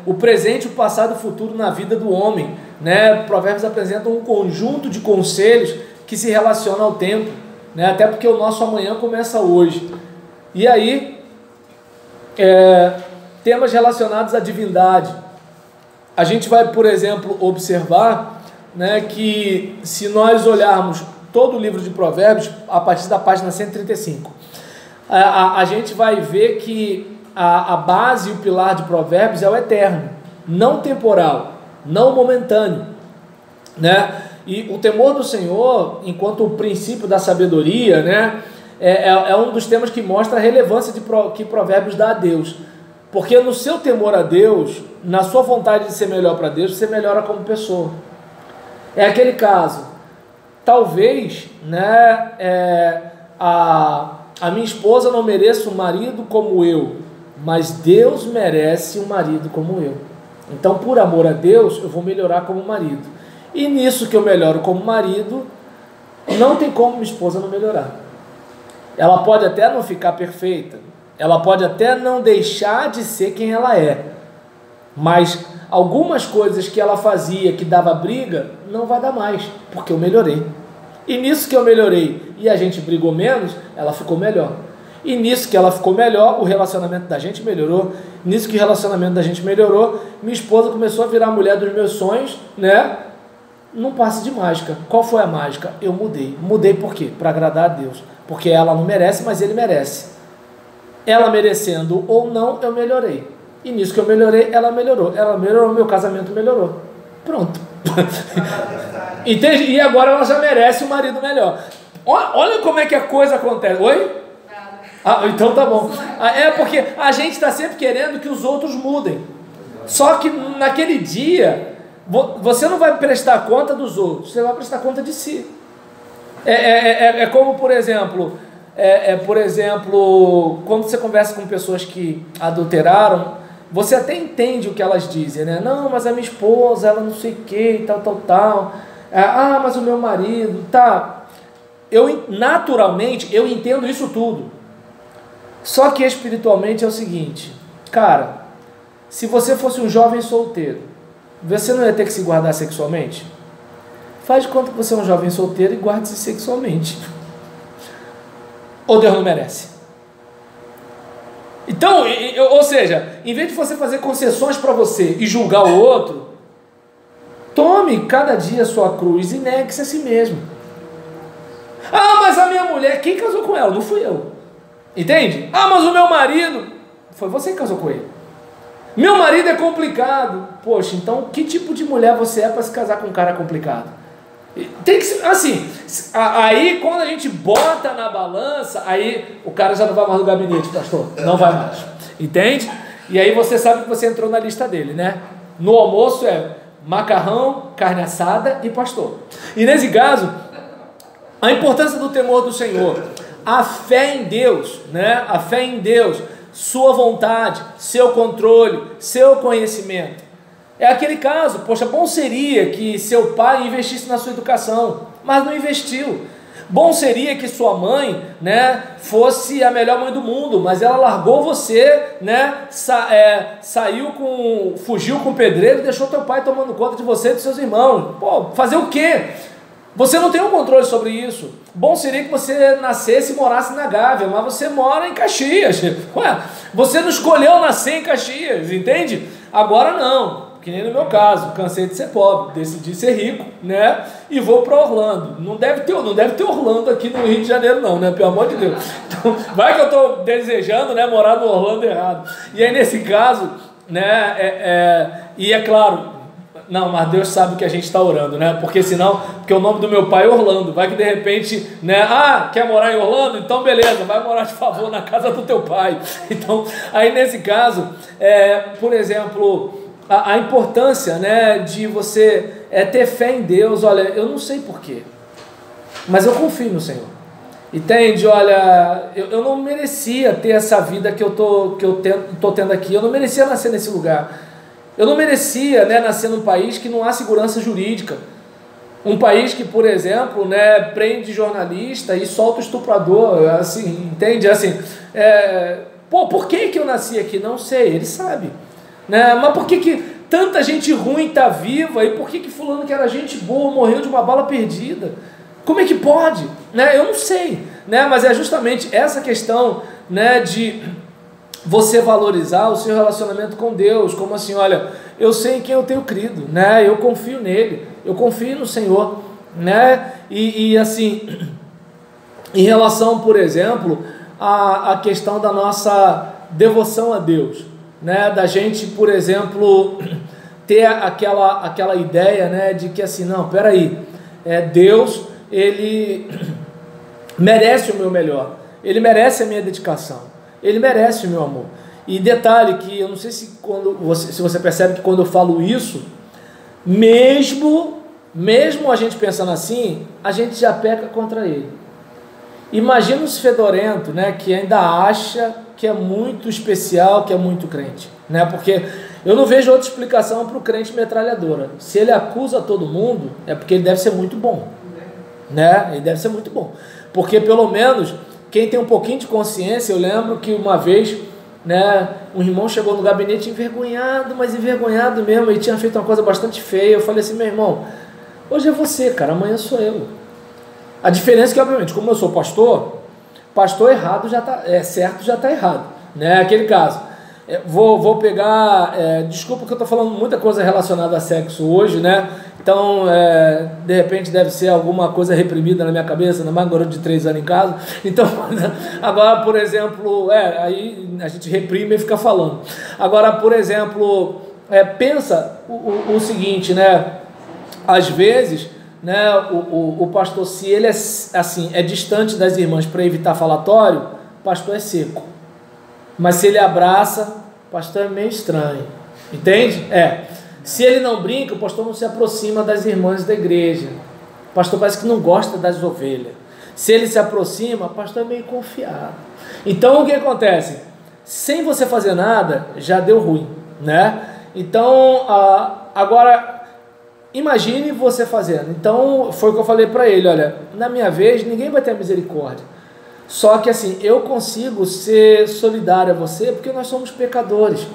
o presente, o passado e o futuro na vida do homem, né? Provérbios apresentam um conjunto de conselhos que se relacionam ao tempo, né? Até porque o nosso amanhã começa hoje. E aí, temas relacionados à divindade. A gente vai, por exemplo, observar, né, que se nós olharmos todo o livro de Provérbios, a partir da página 135, a gente vai ver que a base e o pilar de Provérbios é o eterno, não temporal, não momentâneo, né? E o temor do Senhor, enquanto o princípio da sabedoria, né, é um dos temas que mostra a relevância que Provérbios dá a Deus, porque no seu temor a Deus, na sua vontade de ser melhor para Deus, você melhora como pessoa. É aquele caso, talvez, né, a minha esposa não mereça um marido como eu, mas Deus merece um marido como eu. Então, por amor a Deus, eu vou melhorar como marido. E nisso que eu melhoro como marido, não tem como minha esposa não melhorar. Ela pode até não ficar perfeita, ela pode até não deixar de ser quem ela é, mas algumas coisas que ela fazia que dava briga, não vai dar mais, porque eu melhorei. E nisso que eu melhorei e a gente brigou menos, ela ficou melhor. E nisso que ela ficou melhor, o relacionamento da gente melhorou. Nisso que o relacionamento da gente melhorou, minha esposa começou a virar a mulher dos meus sonhos, né? Num passe de mágica. Qual foi a mágica? Eu mudei. Mudei por quê? Para agradar a Deus. Porque ela não merece, mas Ele merece. Ela merecendo ou não, eu melhorei. E nisso que eu melhorei, ela melhorou. Ela melhorou, meu casamento melhorou. Pronto. Entende? E agora ela já merece um marido melhor. Olha como é que a coisa acontece. Oi? Então tá bom. É porque a gente está sempre querendo que os outros mudem. Só que naquele dia, você não vai prestar conta dos outros, você vai prestar conta de si. É como, por exemplo, quando você conversa com pessoas que adulteraram, você até entende o que elas dizem, né? Não, mas a minha esposa, ela não sei o que, tal. Mas o meu marido, tá. Naturalmente, eu entendo isso tudo. Só que espiritualmente é o seguinte, cara, se você fosse um jovem solteiro, você não ia ter que se guardar sexualmente? Faz de conta que você é um jovem solteiro e guarde-se sexualmente. Ou Deus não merece? Então, ou seja, em vez de você fazer concessões para você e julgar o outro, tome cada dia a sua cruz e negue-se a si mesmo. Mas a minha mulher, quem casou com ela? Não fui eu. Entende? Mas o meu marido, foi você que casou com ele. Meu marido é complicado. Poxa, então que tipo de mulher você é para se casar com um cara complicado? Tem que ser assim. Aí quando a gente bota na balança, aí o cara já não vai mais no gabinete, pastor. Não vai mais. Entende? E aí você sabe que você entrou na lista dele, né? No almoço é macarrão, carne assada e pastor. E nesse caso, a importância do temor do Senhor, a fé em Deus, né? A fé em Deus, sua vontade, seu controle, seu conhecimento. É aquele caso, poxa, bom seria que seu pai investisse na sua educação, mas não investiu. Bom seria que sua mãe, né, fosse a melhor mãe do mundo, mas ela largou você, né, fugiu com o pedreiro e deixou teu pai tomando conta de você e dos seus irmãos. Pô, fazer o quê? Você não tem um controle sobre isso. Bom seria que você nascesse e morasse na Gávea, mas você mora em Caxias. Ué, você não escolheu nascer em Caxias, entende? Agora não. Que nem no meu caso, cansei de ser pobre, decidi ser rico, né? E vou para Orlando. Não deve ter Orlando aqui no Rio de Janeiro, não, né? Pelo amor de Deus. Então, vai que eu estou desejando, né, morar no Orlando errado. E aí, nesse caso, né? E é claro, não, mas Deus sabe que a gente está orando, né? Porque o nome do meu pai é Orlando. Vai que de repente, né? Ah, quer morar em Orlando? Então beleza, vai morar de favor na casa do teu pai. Então, aí nesse caso, por exemplo, a importância, né, de você ter fé em Deus. Olha, eu não sei porquê, mas eu confio no Senhor. Entende? Olha, eu não merecia ter essa vida que eu tô tendo aqui. Eu não merecia nascer nesse lugar. Eu não merecia, né, nascer num país que não há segurança jurídica. Um país que, por exemplo, né, prende jornalista e solta o estuprador. Assim, entende? Assim, por que eu nasci aqui? Não sei, ele sabe. Né? Mas por que tanta gente ruim está viva? E por que fulano que era gente boa morreu de uma bala perdida? Como é que pode? Né? Eu não sei, né? Mas é justamente essa questão, né, de você valorizar o seu relacionamento com Deus, como assim, olha, eu sei em quem eu tenho crido, né? Eu confio nele, eu confio no Senhor, né? E assim, em relação, por exemplo, à questão da nossa devoção a Deus, né, da gente, por exemplo, ter aquela ideia, né, de que assim, não, peraí, Deus, ele merece o meu melhor, ele merece a minha dedicação, ele merece o meu amor. E detalhe que eu não sei se você percebe que quando eu falo isso, mesmo a gente pensando assim, a gente já peca contra ele. Imagina um fedorento, né, que ainda acha que é muito especial, que é muito crente, né? Porque eu não vejo outra explicação para o crente metralhadora. Se ele acusa todo mundo, é porque ele deve ser muito bom, né? Ele deve ser muito bom, porque pelo menos quem tem um pouquinho de consciência, eu lembro que uma vez, né, um irmão chegou no gabinete envergonhado, mas envergonhado mesmo, e tinha feito uma coisa bastante feia. Eu falei assim, meu irmão, hoje é você, cara, amanhã sou eu. A diferença é que, obviamente, como eu sou pastor errado já tá, certo já está errado, né? Aquele caso, vou pegar, desculpa que eu estou falando muita coisa relacionada a sexo hoje, né? Então, de repente deve ser alguma coisa reprimida na minha cabeça, ainda mais um garoto de 3 anos em casa. Então, agora, por exemplo, aí a gente reprime e fica falando. Agora, por exemplo, pensa o seguinte, né? Às vezes, né, o pastor, se ele é distante das irmãs para evitar falatório, o pastor é seco. Mas se ele abraça, o pastor é meio estranho. Entende? Se ele não brinca, o pastor não se aproxima das irmãs da igreja. O pastor parece que não gosta das ovelhas. Se ele se aproxima, o pastor é meio confiado. Então o que acontece? Sem você fazer nada, já deu ruim, né? Então, agora, imagine você fazendo. Então, foi o que eu falei para ele, olha, na minha vez, ninguém vai ter misericórdia. Só que assim, eu consigo ser solidário a você, porque nós somos pecadores.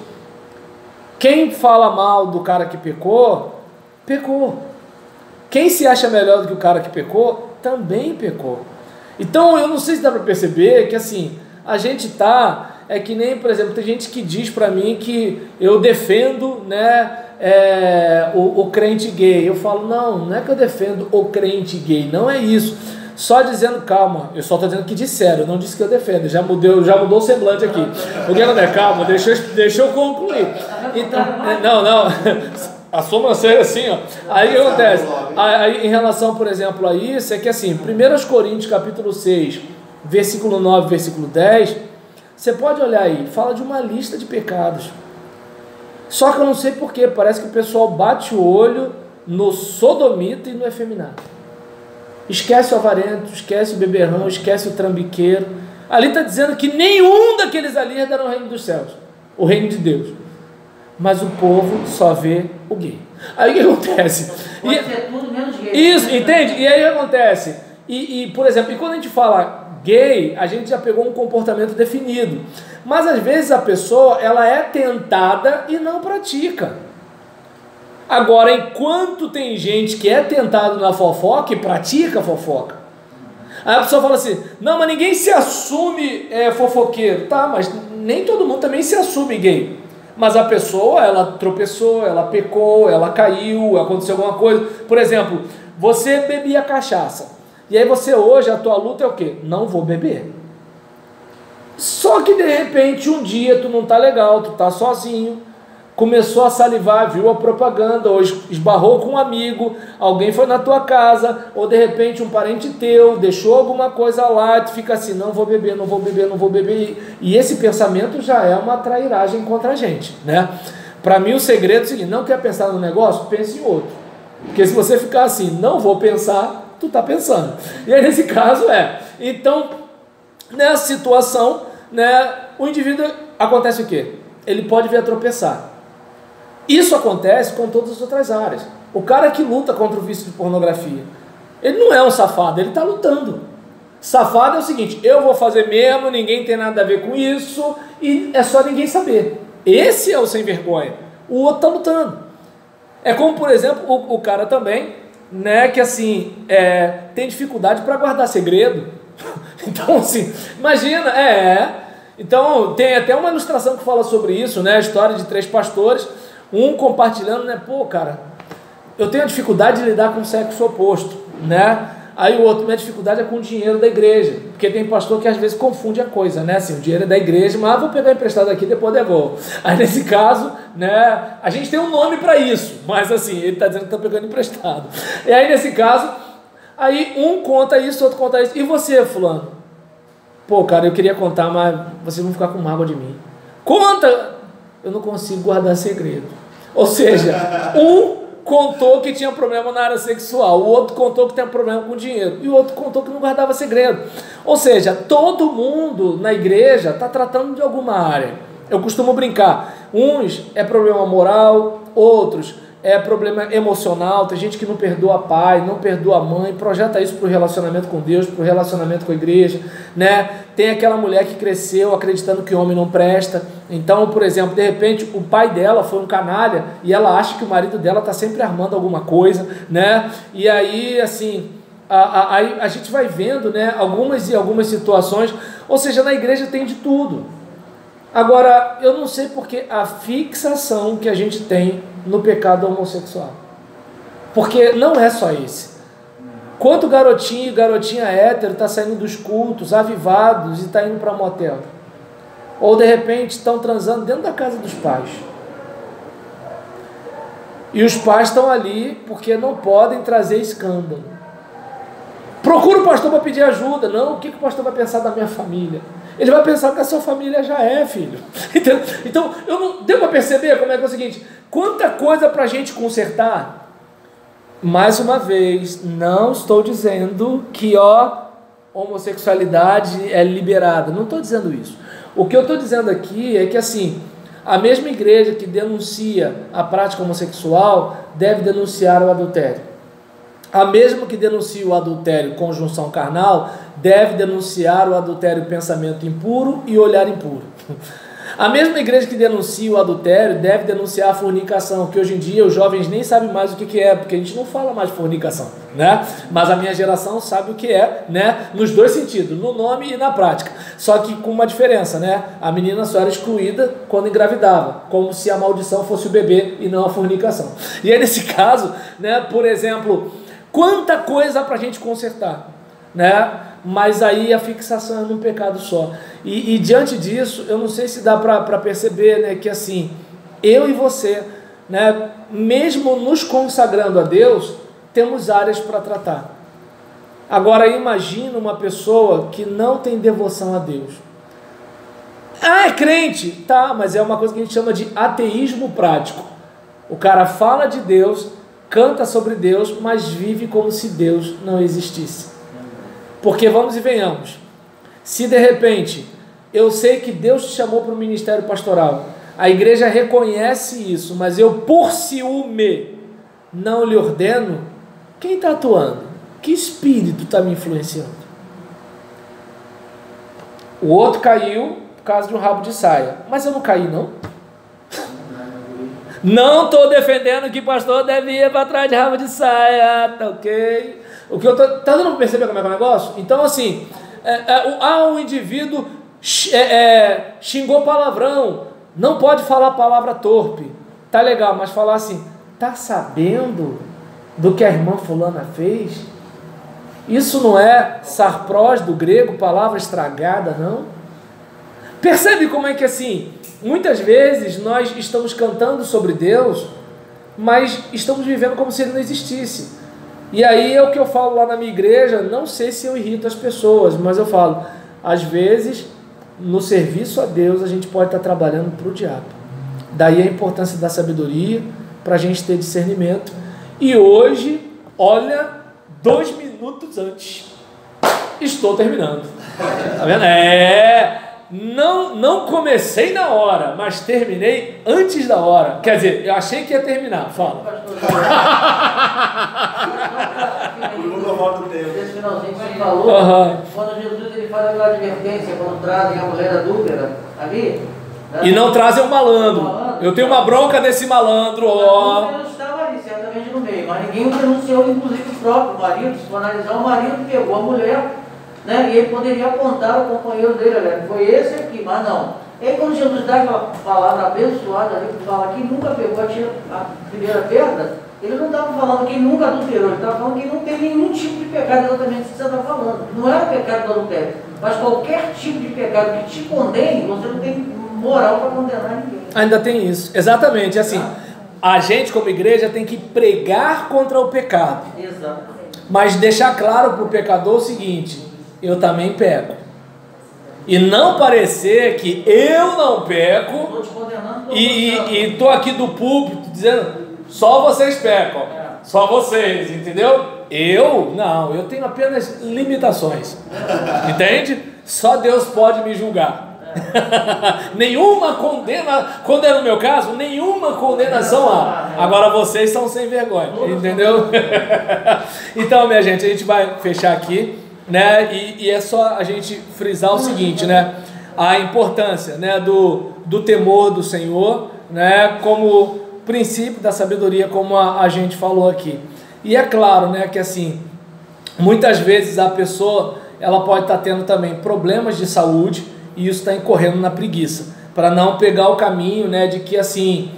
Quem fala mal do cara que pecou, pecou. Quem se acha melhor do que o cara que pecou, também pecou. Então, eu não sei se dá para perceber que assim, a gente que nem, por exemplo, tem gente que diz para mim que eu defendo, né, o crente gay. Eu falo, não é que eu defendo o crente gay, não é isso. Só dizendo, calma, eu só estou dizendo que disseram, eu não disse que eu defendo, já mudou o semblante aqui. O que acontece? Calma, deixa eu concluir. Então, não, a sobrancelha assim, ó. Aí o que acontece? Aí, em relação, por exemplo, a isso, é que assim, 1 Coríntios capítulo 6, versículo 9, versículo 10, você pode olhar aí, fala de uma lista de pecados. Só que eu não sei porquê, parece que o pessoal bate o olho no sodomita e no efeminado. Esquece o avarento, esquece o beberrão, esquece o trambiqueiro. Ali está dizendo que nenhum daqueles ali herdarão o reino dos céus, o reino de Deus. mas o povo só vê o gay. Aí o que acontece? Pode ser tudo menos gay. Isso, entende? E aí o que acontece? Por exemplo, quando a gente fala gay, a gente já pegou um comportamento definido. Mas às vezes a pessoa, ela é tentada e não pratica. Agora, enquanto tem gente que é tentado na fofoca e pratica fofoca, aí a pessoa fala assim, não, mas ninguém se assume fofoqueiro. Tá, mas nem todo mundo também se assume gay. Mas a pessoa, ela tropeçou, ela pecou, ela caiu, aconteceu alguma coisa. Por exemplo, você bebia cachaça. E aí você hoje, a tua luta é o quê? Não vou beber. Só que de repente um dia tu não tá legal, tu tá sozinho, começou a salivar, viu a propaganda, ou esbarrou com um amigo, alguém foi na tua casa, ou de repente um parente teu deixou alguma coisa lá, e tu fica assim, não vou beber, não vou beber, não vou beber, e esse pensamento já é uma trairagem contra a gente, né? Para mim o segredo é o seguinte, não quer pensar no negócio? Pense em outro, porque se você ficar assim, não vou pensar, tu tá pensando, e aí nesse caso então, nessa situação, né, o indivíduo, acontece o quê? Ele pode vir a tropeçar. Isso acontece com todas as outras áreas. O cara que luta contra o vício de pornografia, ele não é um safado, ele está lutando. Safado é o seguinte, eu vou fazer mesmo, ninguém tem nada a ver com isso, e é só ninguém saber. Esse é o sem vergonha. O outro está lutando. É como, por exemplo, o cara também, né, que assim, tem dificuldade para guardar segredo. Então, assim, imagina, Então, tem até uma ilustração que fala sobre isso, né, a história de 3 pastores, um compartilhando, né, pô, cara, eu tenho a dificuldade de lidar com o sexo oposto, né, aí o outro, minha dificuldade é com o dinheiro da igreja, porque tem pastor que às vezes confunde a coisa, né, assim, o dinheiro é da igreja, mas vou pegar emprestado aqui, depois devolvo. Aí nesse caso, né, a gente tem um nome para isso, mas assim, ele está dizendo que está pegando emprestado. E aí nesse caso, aí um conta isso, outro conta isso, e você, fulano? Pô, cara, eu queria contar, mas vocês vão ficar com mágoa de mim. Conta! Eu não consigo guardar segredo. Ou seja, um contou que tinha problema na área sexual, o outro contou que tem problema com dinheiro, e o outro contou que não guardava segredo. Ou seja, todo mundo na igreja está tratando de alguma área. Eu costumo brincar, uns é problema moral, outros é problema emocional, tem gente que não perdoa pai, não perdoa mãe, projeta isso para o relacionamento com Deus, para o relacionamento com a igreja, né? Tem aquela mulher que cresceu acreditando que o homem não presta, então, por exemplo, de repente o pai dela foi um canalha e ela acha que o marido dela está sempre armando alguma coisa, né? E aí, assim, a gente vai vendo, né, algumas situações, ou seja, na igreja tem de tudo. Agora, eu não sei porque a fixação que a gente tem no pecado homossexual. Porque não é só esse. Quanto garotinho e garotinha hétero está saindo dos cultos, avivados, e está indo para motel? Ou de repente estão transando dentro da casa dos pais. E os pais estão ali porque não podem trazer escândalo. Procura o pastor para pedir ajuda. Não, o que o pastor vai pensar da minha família? Ele vai pensar que a sua família já é, filho. Então, eu não deu para perceber como é que é o seguinte, quanta coisa para a gente consertar. Mais uma vez, não estou dizendo que homossexualidade é liberada, não estou dizendo isso. O que eu estou dizendo aqui é que assim, a mesma igreja que denuncia a prática homossexual deve denunciar o adultério. A mesma que denuncia o adultério conjunção carnal, deve denunciar o adultério pensamento impuro e olhar impuro. A mesma igreja que denuncia o adultério deve denunciar a fornicação, que hoje em dia os jovens nem sabem mais o que é, porque a gente não fala mais de fornicação, né? Mas a minha geração sabe o que é, né? Nos dois sentidos, no nome e na prática. Só que com uma diferença, né? A menina só era excluída quando engravidava, como se a maldição fosse o bebê e não a fornicação. E aí nesse caso, né? Por exemplo, quanta coisa para a gente consertar, né? Mas aí a fixação é num pecado só. E diante disso, eu não sei se dá para perceber, né, que assim, eu e você, né, mesmo nos consagrando a Deus, temos áreas para tratar. Agora imagina uma pessoa que não tem devoção a Deus. Ah, é crente? Tá, mas é uma coisa que a gente chama de ateísmo prático. O cara fala de Deus, canta sobre Deus, mas vive como se Deus não existisse. Porque vamos e venhamos, se de repente eu sei que Deus te chamou para o ministério pastoral, a igreja reconhece isso, mas eu por ciúme não lhe ordeno, quem está atuando? Que espírito está me influenciando? O outro caiu por causa de um rabo de saia, mas eu não caí não. Não estou defendendo que pastor deve ir para trás de rabo de saia, tá ok? O que eu tô, tá dando para perceber como é que é o negócio? Então assim, um indivíduo xingou palavrão, não pode falar palavra torpe, tá legal, mas falar assim, tá sabendo do que a irmã fulana fez? Isso não é sarprós do grego, palavra estragada, não? Percebe como é que assim, muitas vezes nós estamos cantando sobre Deus, mas estamos vivendo como se Ele não existisse. E aí é o que eu falo lá na minha igreja, não sei se eu irrito as pessoas, mas eu falo, às vezes, no serviço a Deus, a gente pode estar trabalhando para o diabo. Daí a importância da sabedoria, para a gente ter discernimento. E hoje, olha, 2 minutos antes, estou terminando. Tá vendo? Não comecei na hora, mas terminei antes da hora. Quer dizer, eu achei que ia terminar. Fala. Esse finalzinho que você falou, quando Jesus ele faz aquela advertência, quando trazem a mulher adúltera ali, né? E não trazem o malandro. Eu tenho uma bronca desse malandro, ó. Não estava ali, certamente no meio, mas ninguém o denunciou, inclusive o próprio marido. Se for analisar, o marido pegou a mulher, né? E ele poderia apontar o companheiro dele, olha, foi esse aqui, mas não. E aí quando Jesus dá aquela palavra abençoada ali, que fala que nunca pegou a primeira pedra, ele não estava falando que nunca adulterou, ele estava falando que não tem nenhum tipo de pecado, exatamente isso que você está falando. Não é o pecado do adultério, mas qualquer tipo de pecado que te condene, você não tem moral para condenar ninguém. Ainda tem isso, exatamente, assim, a gente como igreja tem que pregar contra o pecado. Exatamente. Mas deixar claro para o pecador o seguinte, eu também peco. E não parecer que eu não peco, Estou te condenando, e estou aqui do púlpito dizendo, só vocês pecam, só vocês, entendeu? Eu tenho apenas limitações, entende? Só Deus pode me julgar. Nenhuma condena, quando é no meu caso, nenhuma condenação há. Agora vocês são sem vergonha, entendeu? Então, minha gente, a gente vai fechar aqui, né? E é só a gente frisar o seguinte, né? A importância, né, do temor do Senhor, né, como princípio da sabedoria, como a gente falou aqui. E é claro, né, que assim, muitas vezes a pessoa, ela pode estar tendo também problemas de saúde, e isso está incorrendo na preguiça, para não pegar o caminho, né, de que assim,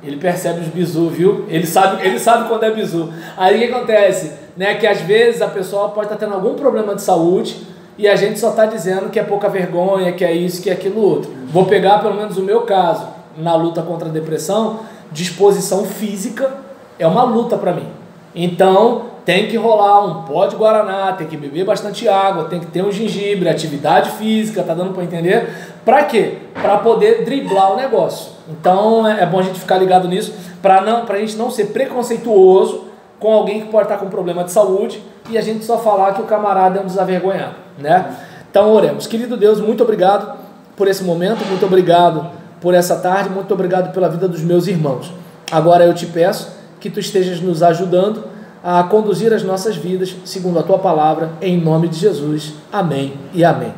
ele percebe os bizu, viu? Ele sabe quando é bizu. Aí o que acontece? Né, que às vezes a pessoa pode estar tendo algum problema de saúde, e a gente só está dizendo que é pouca vergonha, que é isso, que é aquilo outro. Vou pegar pelo menos o meu caso, na luta contra a depressão, disposição física é uma luta para mim. Então, tem que rolar um pó de guaraná, tem que beber bastante água, tem que ter um gengibre, atividade física, tá dando para entender? Para quê? Para poder driblar o negócio. Então, é bom a gente ficar ligado nisso, para a gente não ser preconceituoso com alguém que pode estar com problema de saúde e a gente só falar que o camarada é um desavergonhado, né? Então, oremos. Querido Deus, muito obrigado por esse momento, muito obrigado por essa tarde, muito obrigado pela vida dos meus irmãos. Agora eu te peço que tu estejas nos ajudando a conduzir as nossas vidas segundo a tua palavra, em nome de Jesus. Amém e amém.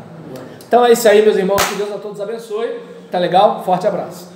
Então é isso aí, meus irmãos, que Deus a todos abençoe. Tá legal? Forte abraço.